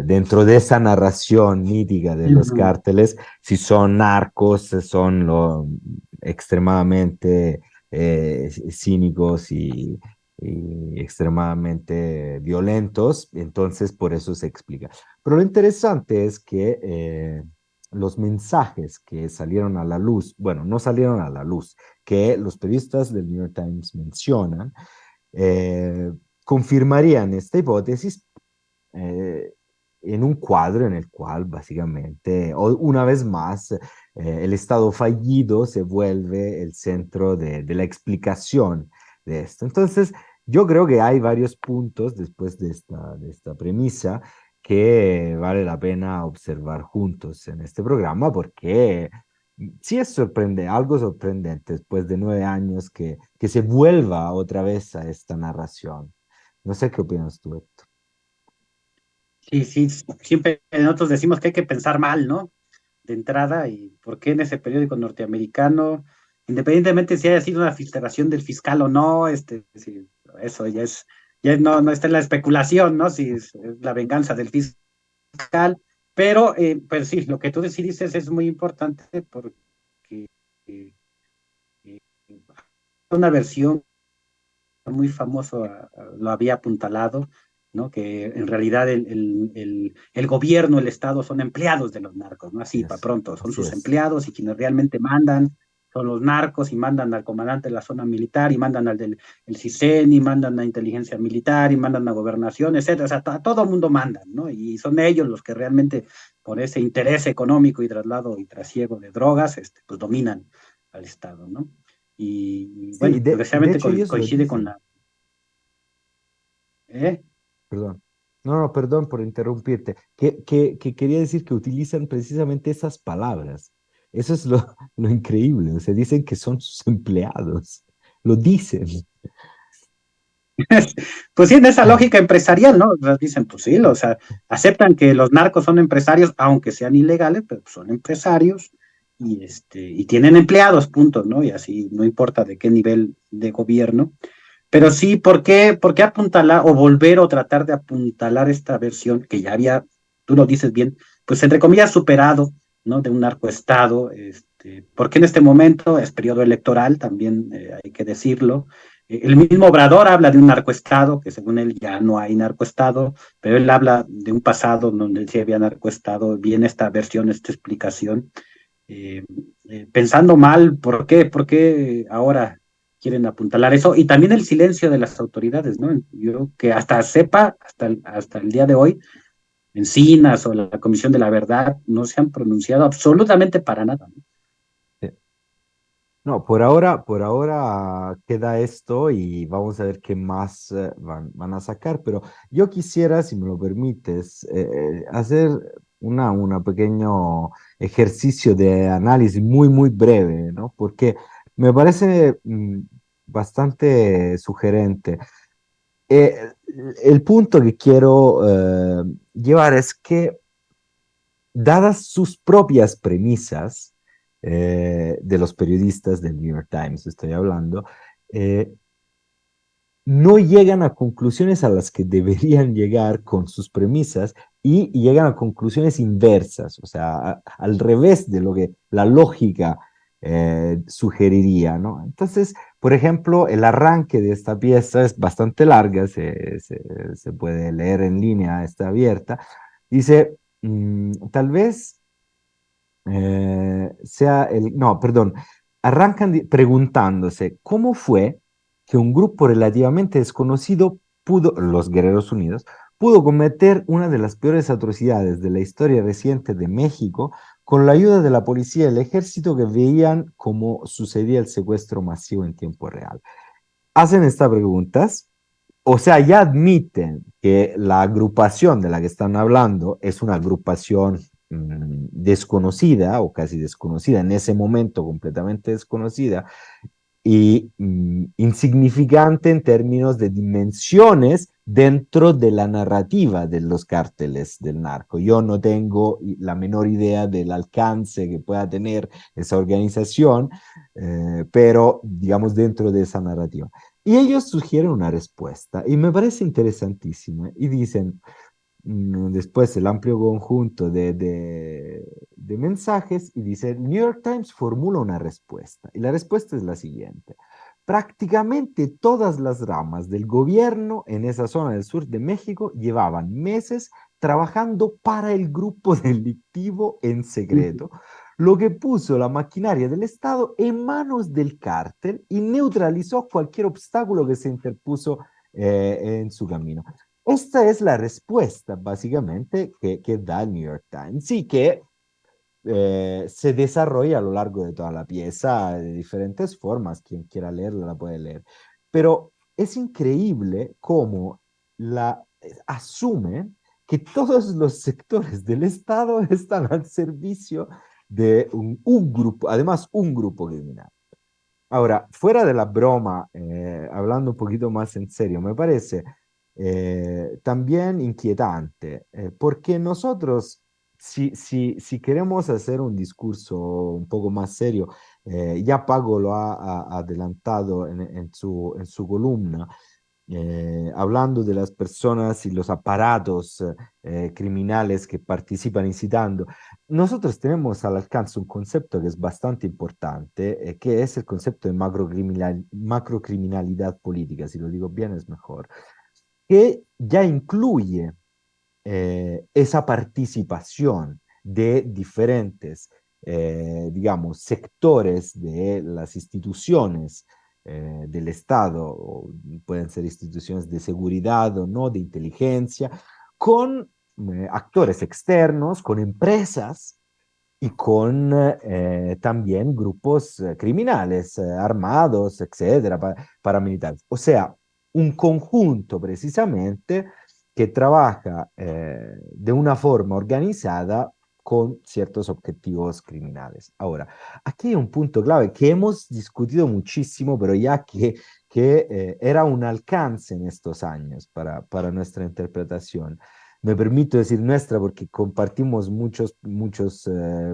dentro de esa narración mítica de los cárteles, si son narcos, son extremadamente cínicos y extremadamente violentos, entonces por eso se explica. Pero lo interesante es que los mensajes que salieron a la luz, bueno, no salieron a la luz, que los periodistas del New York Times mencionan, confirmarían esta hipótesis en un cuadro en el cual básicamente, una vez más, el Estado fallido se vuelve el centro de la explicación de esto. Entonces, yo creo que hay varios puntos después de esta premisa que vale la pena observar juntos en este programa, porque sí es algo sorprendente después de 9 años que se vuelva otra vez a esta narración. No sé qué opinas tú, Héctor. Sí, siempre nosotros decimos que hay que pensar mal, ¿no? De entrada, y por qué en ese periódico norteamericano, independientemente si haya sido una filtración del fiscal o no, sí, eso ya no está en la especulación, ¿no? Si es la venganza del fiscal, pero pues sí, lo que tú sí dices es muy importante porque eh, eh, una versión muy famoso lo había apuntalado, ¿no? Que en realidad el gobierno, el Estado son empleados de los narcos, ¿no? Así, para pronto, son sus empleados y quienes realmente mandan son los narcos y mandan al comandante de la zona militar y mandan al del el CISEN y mandan a inteligencia militar y mandan a gobernación, etcétera. O sea, a todo mundo mandan, ¿no? Y son ellos los que realmente por ese interés económico y traslado y trasiego de drogas, pues dominan al Estado, ¿no? Y Sí, bueno, de desgraciadamente hecho ellos lo coincide con dicen. la... ¿Eh? Perdón. No, perdón por interrumpirte. Que quería decir que utilizan precisamente esas palabras. Eso es lo increíble. O sea, dicen que son sus empleados. Lo dicen. Pues sí, en esa lógica empresarial, ¿no? O sea, dicen, pues sí, o sea, aceptan que los narcos son empresarios, aunque sean ilegales, pero son empresarios y tienen empleados, punto, ¿no? Y así, no importa de qué nivel de gobierno. Pero sí, ¿por qué apuntalar o volver o tratar de apuntalar esta versión que ya había, tú lo dices bien, pues entre comillas superado, ¿no? De un narcoestado, porque en este momento es periodo electoral, también hay que decirlo. El mismo Obrador habla de un narcoestado, que según él ya no hay narcoestado, pero él habla de un pasado donde sí había narcoestado, viene esta versión, esta explicación. Pensando mal, ¿por qué? ¿Por qué ahora quieren apuntalar eso? Y también el silencio de las autoridades, ¿no? Yo que hasta sepa, hasta el día de hoy, Encinas o la Comisión de la Verdad no se han pronunciado absolutamente para nada, ¿no? Sí. No, por ahora queda esto y vamos a ver qué más van a sacar, pero yo quisiera, si me lo permites, hacer una pequeño ejercicio de análisis muy breve, ¿no? Porque me parece bastante sugerente. Eh, el punto que quiero llevar es que, dadas sus propias premisas, de los periodistas del New York Times, estoy hablando, eh, no llegan a conclusiones a las que deberían llegar con sus premisas y llegan a conclusiones inversas, o sea, al revés de lo que la lógica sugeriría, ¿no? Entonces, por ejemplo, el arranque de esta pieza es bastante larga, se puede leer en línea, está abierta. Dice, tal vez no, perdón, arrancan preguntándose cómo fue que un grupo relativamente desconocido los Guerreros Unidos, pudo cometer una de las peores atrocidades de la historia reciente de México con la ayuda de la policía y el ejército que veían cómo sucedía el secuestro masivo en tiempo real. Hacen estas preguntas, o sea, ya admiten que la agrupación de la que están hablando es una agrupación desconocida o casi desconocida, en ese momento completamente desconocida y insignificante en términos de dimensiones dentro de la narrativa de los cárteles del narco. Yo no tengo la menor idea del alcance que pueda tener esa organización, pero digamos dentro de esa narrativa. Y ellos sugieren una respuesta y me parece interesantísima y dicen, después el amplio conjunto de mensajes y dice, el New York Times formula una respuesta y la respuesta es la siguiente. Prácticamente todas las ramas del gobierno en esa zona del sur de México llevaban meses trabajando para el grupo delictivo en secreto, lo que puso la maquinaria del Estado en manos del cártel y neutralizó cualquier obstáculo que se interpuso en su camino. Esta es la respuesta, básicamente, que da el New York Times. Sí, que se desarrolla a lo largo de toda la pieza de diferentes formas. Quien quiera leerla la puede leer. Pero es increíble cómo asumen que todos los sectores del Estado están al servicio de un grupo, además un grupo criminal. Ahora, fuera de la broma, hablando un poquito más en serio, me parece también inquietante, porque nosotros, si queremos hacer un discurso un poco más serio, ya Pago lo ha adelantado en su columna, hablando de las personas y los aparatos criminales que participan incitando, nosotros tenemos al alcance un concepto que es bastante importante, que es el concepto de macrocriminalidad política, si lo digo bien es mejor, que ya incluye esa participación de diferentes, digamos, sectores de las instituciones del Estado, o pueden ser instituciones de seguridad o no, de inteligencia, con actores externos, con empresas y con también grupos criminales, armados, etcétera, paramilitares. O sea, un conjunto precisamente que trabaja de una forma organizada con ciertos objetivos criminales. Ahora, aquí hay un punto clave que hemos discutido muchísimo, pero ya que era un alcance en estos años para nuestra interpretación. Me permito decir nuestra porque compartimos muchos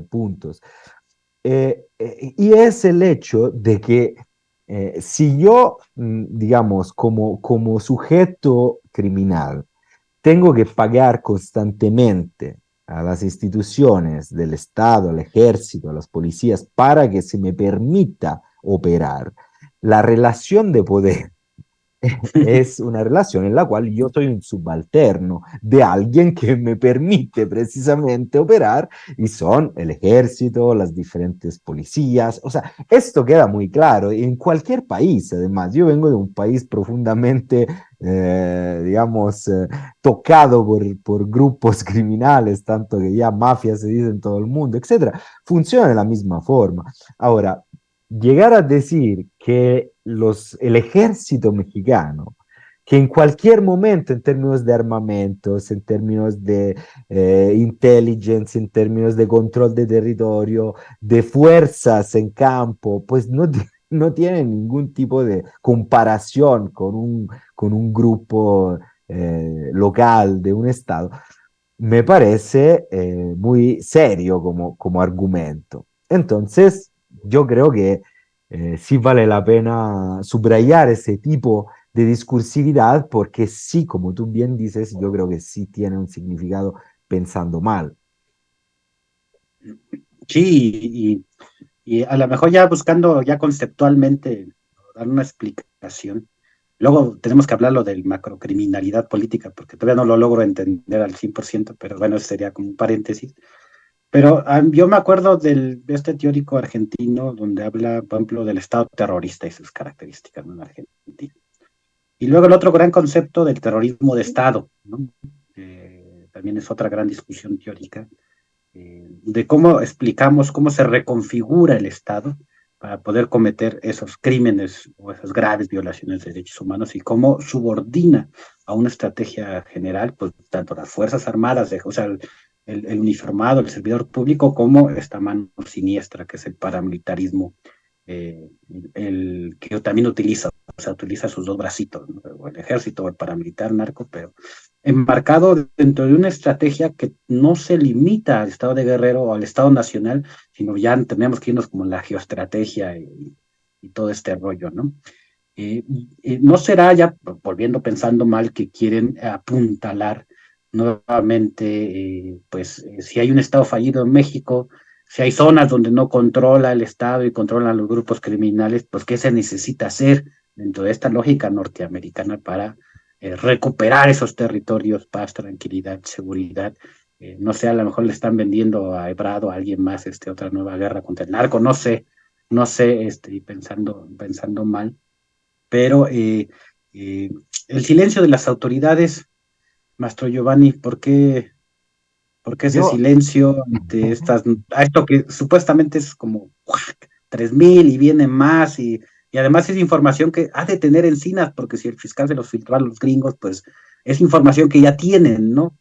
puntos. Y es el hecho de que si yo, digamos, como sujeto criminal, tengo que pagar constantemente a las instituciones del Estado, al ejército, a las policías, para que se me permita operar, la relación de poder es una relación en la cual yo soy un subalterno de alguien que me permite precisamente operar y son el ejército, las diferentes policías. O sea, esto queda muy claro en cualquier país. Además, yo vengo de un país profundamente, digamos, tocado por grupos criminales, tanto que ya mafia se dice en todo el mundo, etcétera. Funciona de la misma forma. Ahora, llegar a decir que el ejército mexicano, que en cualquier momento en términos de armamentos, en términos de intelligence, en términos de control de territorio, de fuerzas en campo, pues no tiene ningún tipo de comparación con un grupo local de un estado, me parece muy serio como argumento. Entonces, yo creo que sí vale la pena subrayar ese tipo de discursividad porque sí, como tú bien dices, yo creo que sí tiene un significado pensando mal. Sí, y a lo mejor ya buscando ya conceptualmente dar una explicación. Luego tenemos que hablar lo de macrocriminalidad política, porque todavía no lo logro entender al 100%, pero bueno, eso sería como un paréntesis. Pero yo me acuerdo de este teórico argentino donde habla, por ejemplo, del Estado terrorista y sus características, ¿no? En Argentina. Y luego el otro gran concepto del terrorismo de Estado, ¿no? También es otra gran discusión teórica, de cómo explicamos, cómo se reconfigura el Estado para poder cometer esos crímenes o esas graves violaciones de derechos humanos y cómo subordina a una estrategia general, pues tanto las Fuerzas Armadas, o sea, el uniformado, el servidor público, como esta mano siniestra que es el paramilitarismo, el que también utiliza, o sea, utiliza sus dos bracitos, ¿no? O el ejército o el paramilitar narco, pero embarcado dentro de una estrategia que no se limita al Estado de Guerrero o al Estado Nacional, sino ya tenemos que irnos como en la geoestrategia y todo este rollo, ¿no? No será ya, volviendo pensando mal, que quieren apuntalar nuevamente, si hay un Estado fallido en México, si hay zonas donde no controla el Estado y controlan los grupos criminales, pues ¿qué se necesita hacer dentro de esta lógica norteamericana para recuperar esos territorios, paz, tranquilidad, seguridad? No sé, a lo mejor le están vendiendo a Ebrard, a alguien más, otra nueva guerra contra el narco, no sé, pensando mal, pero el silencio de las autoridades, Mastro Giovanni, por qué ese Yo, silencio ante a esto que supuestamente es como 3,000 y viene más, y además es información que ha de tener encinas, porque si el fiscal se los filtró a los gringos, pues es información que ya tienen, ¿no?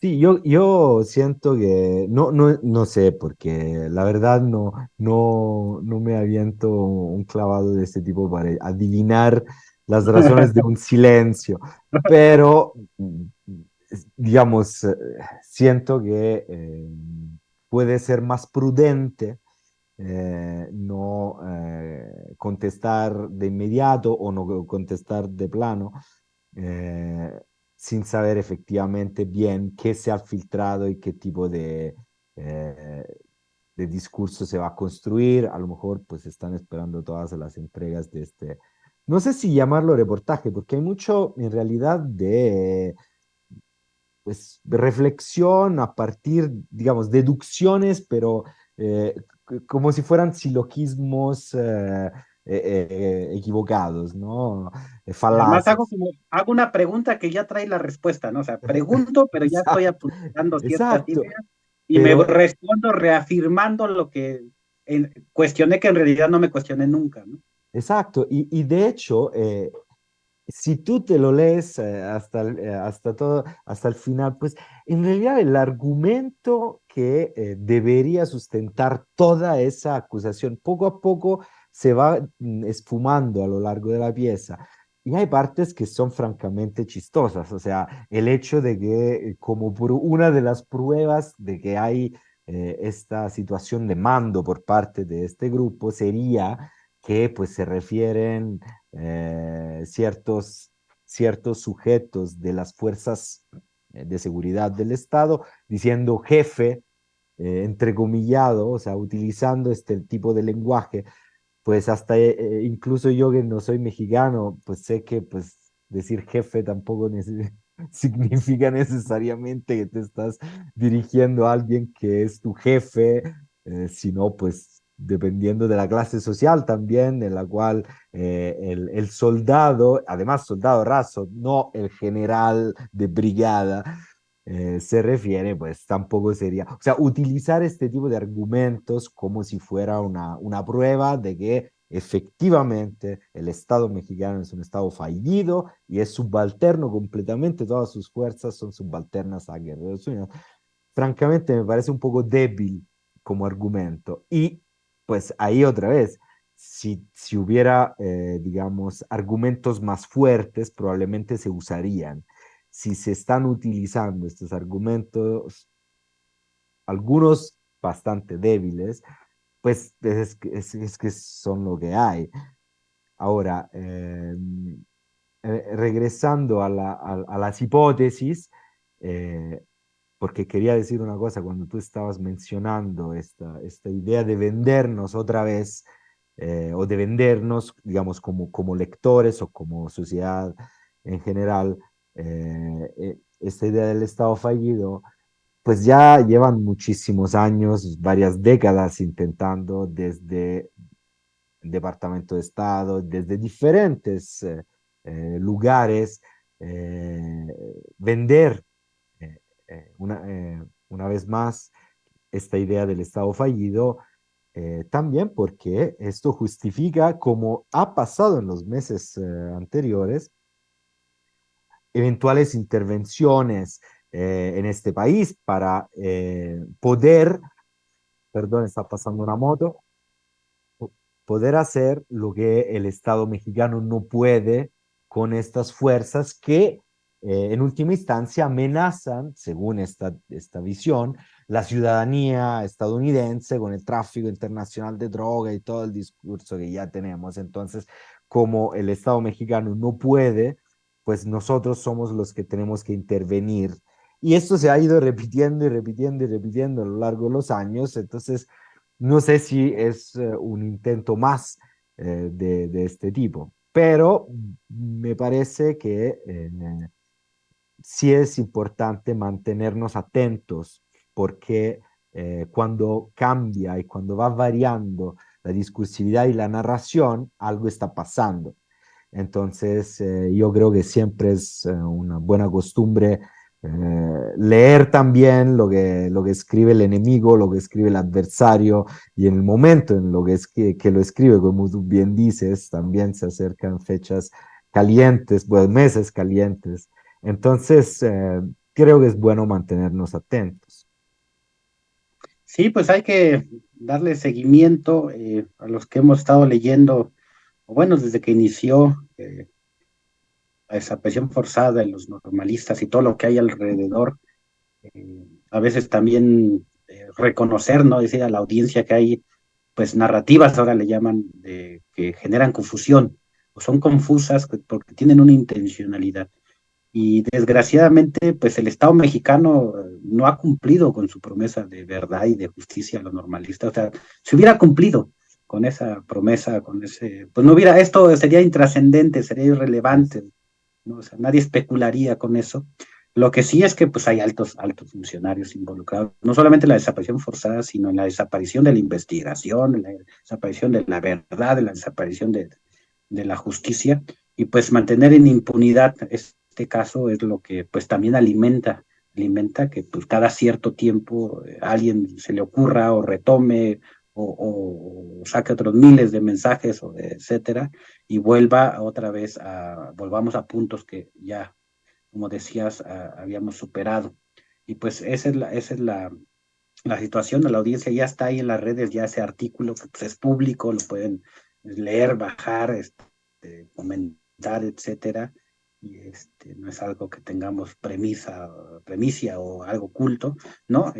sí, yo siento que no sé, porque la verdad no me aviento un clavado de este tipo para adivinar las razones de un silencio, pero digamos, siento que puede ser más prudente no contestar de inmediato o no contestar de plano, eh, sin saber efectivamente bien qué se ha filtrado y qué tipo eh, de discurso se va a construir. A lo mejor pues están esperando todas las entregas de este, no sé si llamarlo reportaje, porque hay mucho en realidad de pues reflexión a partir, digamos, deducciones, pero como si fueran silogismos equivocados, ¿no? Además Falaces. hago una pregunta que ya trae la respuesta, ¿no? O sea, pregunto, pero ya estoy Exacto, apuntando ciertas exacto. ideas y me Pero respondo reafirmando lo que cuestioné, que en realidad no me cuestioné nunca, ¿no? exacto, y de hecho, si tú te lo lees hasta el final, pues en realidad el argumento que debería sustentar toda esa acusación poco a poco se va esfumando a lo largo de la pieza. Y hay partes que son francamente chistosas, o sea, el hecho de que como por una de las pruebas de que hay esta situación de mando por parte de este grupo sería que pues se refieren ciertos sujetos de las fuerzas de seguridad del Estado diciendo jefe, entrecomillado, o sea, utilizando este tipo de lenguaje, pues hasta incluso yo que no soy mexicano, pues sé que pues decir jefe tampoco significa necesariamente que te estás dirigiendo a alguien que es tu jefe, sino pues dependiendo de la clase social también, en la cual el soldado, además soldado raso, no el general de brigada, se refiere, pues tampoco sería, o sea, utilizar este tipo de argumentos como si fuera una prueba de que efectivamente el Estado mexicano es un Estado fallido y es subalterno completamente, todas sus fuerzas son subalternas a Guerreros Unidos. Francamente me parece un poco débil como argumento. Y pues ahí otra vez, si hubiera, digamos, argumentos más fuertes, probablemente se usarían. Si se están utilizando estos argumentos, algunos bastante débiles, pues es que son lo que hay. Ahora, regresando a las hipótesis, eh, porque quería decir una cosa, cuando tú estabas mencionando esta idea de vendernos otra vez, o de vendernos, digamos, como lectores o como sociedad en general, esta idea del Estado fallido, pues ya llevan muchísimos años, varias décadas intentando desde el Departamento de Estado, desde diferentes lugares, eh, vender eh, una vez más esta idea del Estado fallido, también porque esto justifica, como ha pasado en los meses anteriores, eventuales intervenciones en este país para poder, perdón, está pasando una moto, poder hacer lo que el Estado mexicano no puede con estas fuerzas que en última instancia amenazan, según esta visión, la ciudadanía estadounidense con el tráfico internacional de droga y todo el discurso que ya tenemos. Entonces, como el Estado mexicano no puede, pues nosotros somos los que tenemos que intervenir. Y esto se ha ido repitiendo y repitiendo y repitiendo a lo largo de los años. Entonces, no sé si es un intento más de este tipo, pero me parece que sí es importante mantenernos atentos porque cuando cambia y cuando va variando la discursividad y la narración, algo está pasando. Entonces, yo creo que siempre es una buena costumbre leer también lo que escribe el enemigo, lo que escribe el adversario, y en el momento en lo que lo escribe, como tú bien dices, también se acercan fechas calientes, pues meses calientes. Entonces, creo que es bueno mantenernos atentos. Sí, pues hay que darle seguimiento a los que hemos estado leyendo, o bueno, desde que inició la desaparición forzada de los normalistas y todo lo que hay alrededor. A veces también reconocer, ¿no? Decir a la audiencia que hay, pues, narrativas, ahora le llaman, que generan confusión, o son confusas porque tienen una intencionalidad. Y desgraciadamente, pues el Estado mexicano no ha cumplido con su promesa de verdad y de justicia a los normalistas. O sea, si hubiera cumplido con esa promesa, con ese, pues no hubiera, esto sería intrascendente, sería irrelevante, ¿no? O sea, nadie especularía con eso. Lo que sí es que pues hay altos funcionarios involucrados, no solamente en la desaparición forzada, sino en la desaparición de la investigación, en la desaparición de la verdad, en la desaparición de la justicia, y pues mantener en impunidad este caso es lo que pues también alimenta que pues cada cierto tiempo a alguien se le ocurra o retome o saque otros miles de mensajes o de etcétera y vuelva otra vez volvamos a puntos que ya, como decías, habíamos superado. Y pues esa es la situación, la audiencia ya está ahí en las redes, ya ese artículo que pues, es público, lo pueden leer, bajar, comentar, etcétera, y no es algo que tengamos premicia o algo oculto, ¿no?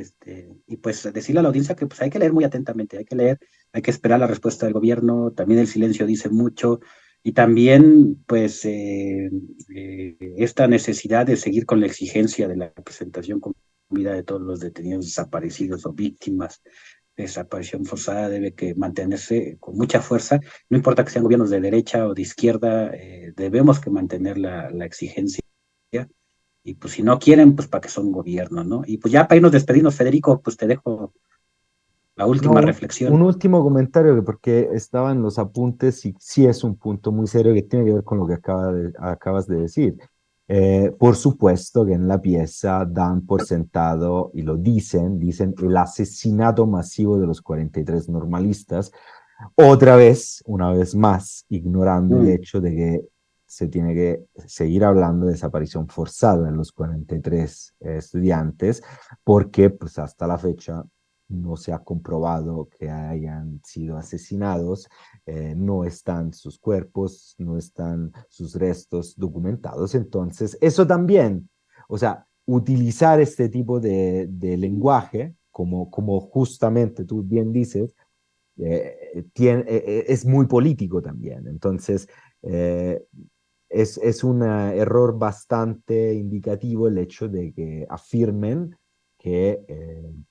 Y pues decirle a la audiencia que pues hay que leer muy atentamente, hay que leer, hay que esperar la respuesta del gobierno, también el silencio dice mucho, y también pues esta necesidad de seguir con la exigencia de la presentación con vida de todos los detenidos desaparecidos o víctimas de desaparición forzada debe que mantenerse con mucha fuerza, no importa que sean gobiernos de derecha o de izquierda, debemos que mantener la exigencia, y pues si no quieren, pues para que son gobierno, ¿no? Y pues ya para irnos despedidos, Federico, pues te dejo la No, última un reflexión. último comentario, que porque estaba en los apuntes y sí es un punto muy serio que tiene que ver con lo que acabas de decir. Por supuesto que en la pieza dan por sentado y lo dicen el asesinato masivo de los 43 normalistas, otra vez, una vez más, ignorando el hecho de que se tiene que seguir hablando de desaparición forzada de los 43 estudiantes, porque pues hasta la fecha no se ha comprobado que hayan sido asesinados, no están sus cuerpos, no están sus restos documentados. Entonces, eso también, o sea, utilizar este tipo de lenguaje, como justamente tú bien dices, es muy político también. Entonces, eh, es un error bastante indicativo el hecho de que afirmen que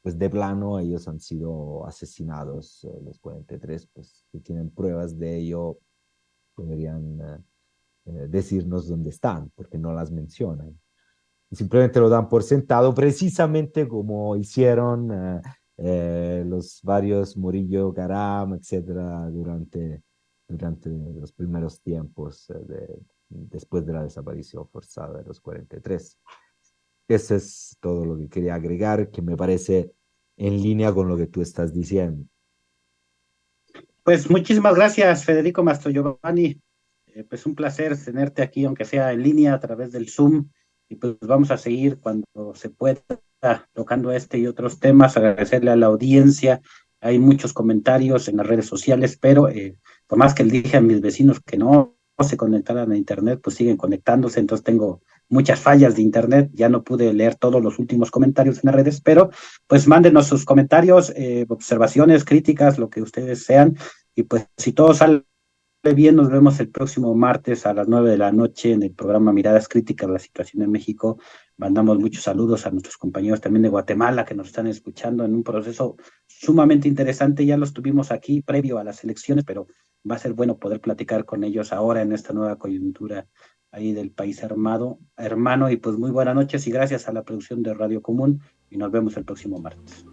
pues de plano ellos han sido asesinados, los 43, pues si tienen pruebas de ello, deberían decirnos dónde están, porque no las mencionan. Y simplemente lo dan por sentado, precisamente como hicieron los varios Murillo Karam, etcétera, durante los primeros tiempos después de la desaparición forzada de los 43. Ese es todo lo que quería agregar, que me parece en línea con lo que tú estás diciendo. Pues muchísimas gracias, Federico Mastrogiovanni. Pues un placer tenerte aquí, aunque sea en línea a través del Zoom. y pues vamos a seguir cuando se pueda tocando este y otros temas. Agradecerle a la audiencia. Hay muchos comentarios en las redes sociales, pero por más que le dije a mis vecinos que no se conectaran a internet, pues siguen conectándose, entonces tengo muchas fallas de internet, ya no pude leer todos los últimos comentarios en las redes, pero pues mándenos sus comentarios, observaciones, críticas, lo que ustedes sean, y pues si todo sale bien, nos vemos el próximo martes a las 9 de la noche en el programa Miradas Críticas de la Situación en México. Mandamos muchos saludos a nuestros compañeros también de Guatemala que nos están escuchando en un proceso sumamente interesante. Ya los tuvimos aquí previo a las elecciones, pero va a ser bueno poder platicar con ellos ahora en esta nueva coyuntura ahí del país hermano. Y pues muy buenas noches y gracias a la producción de Radio Común y nos vemos el próximo martes.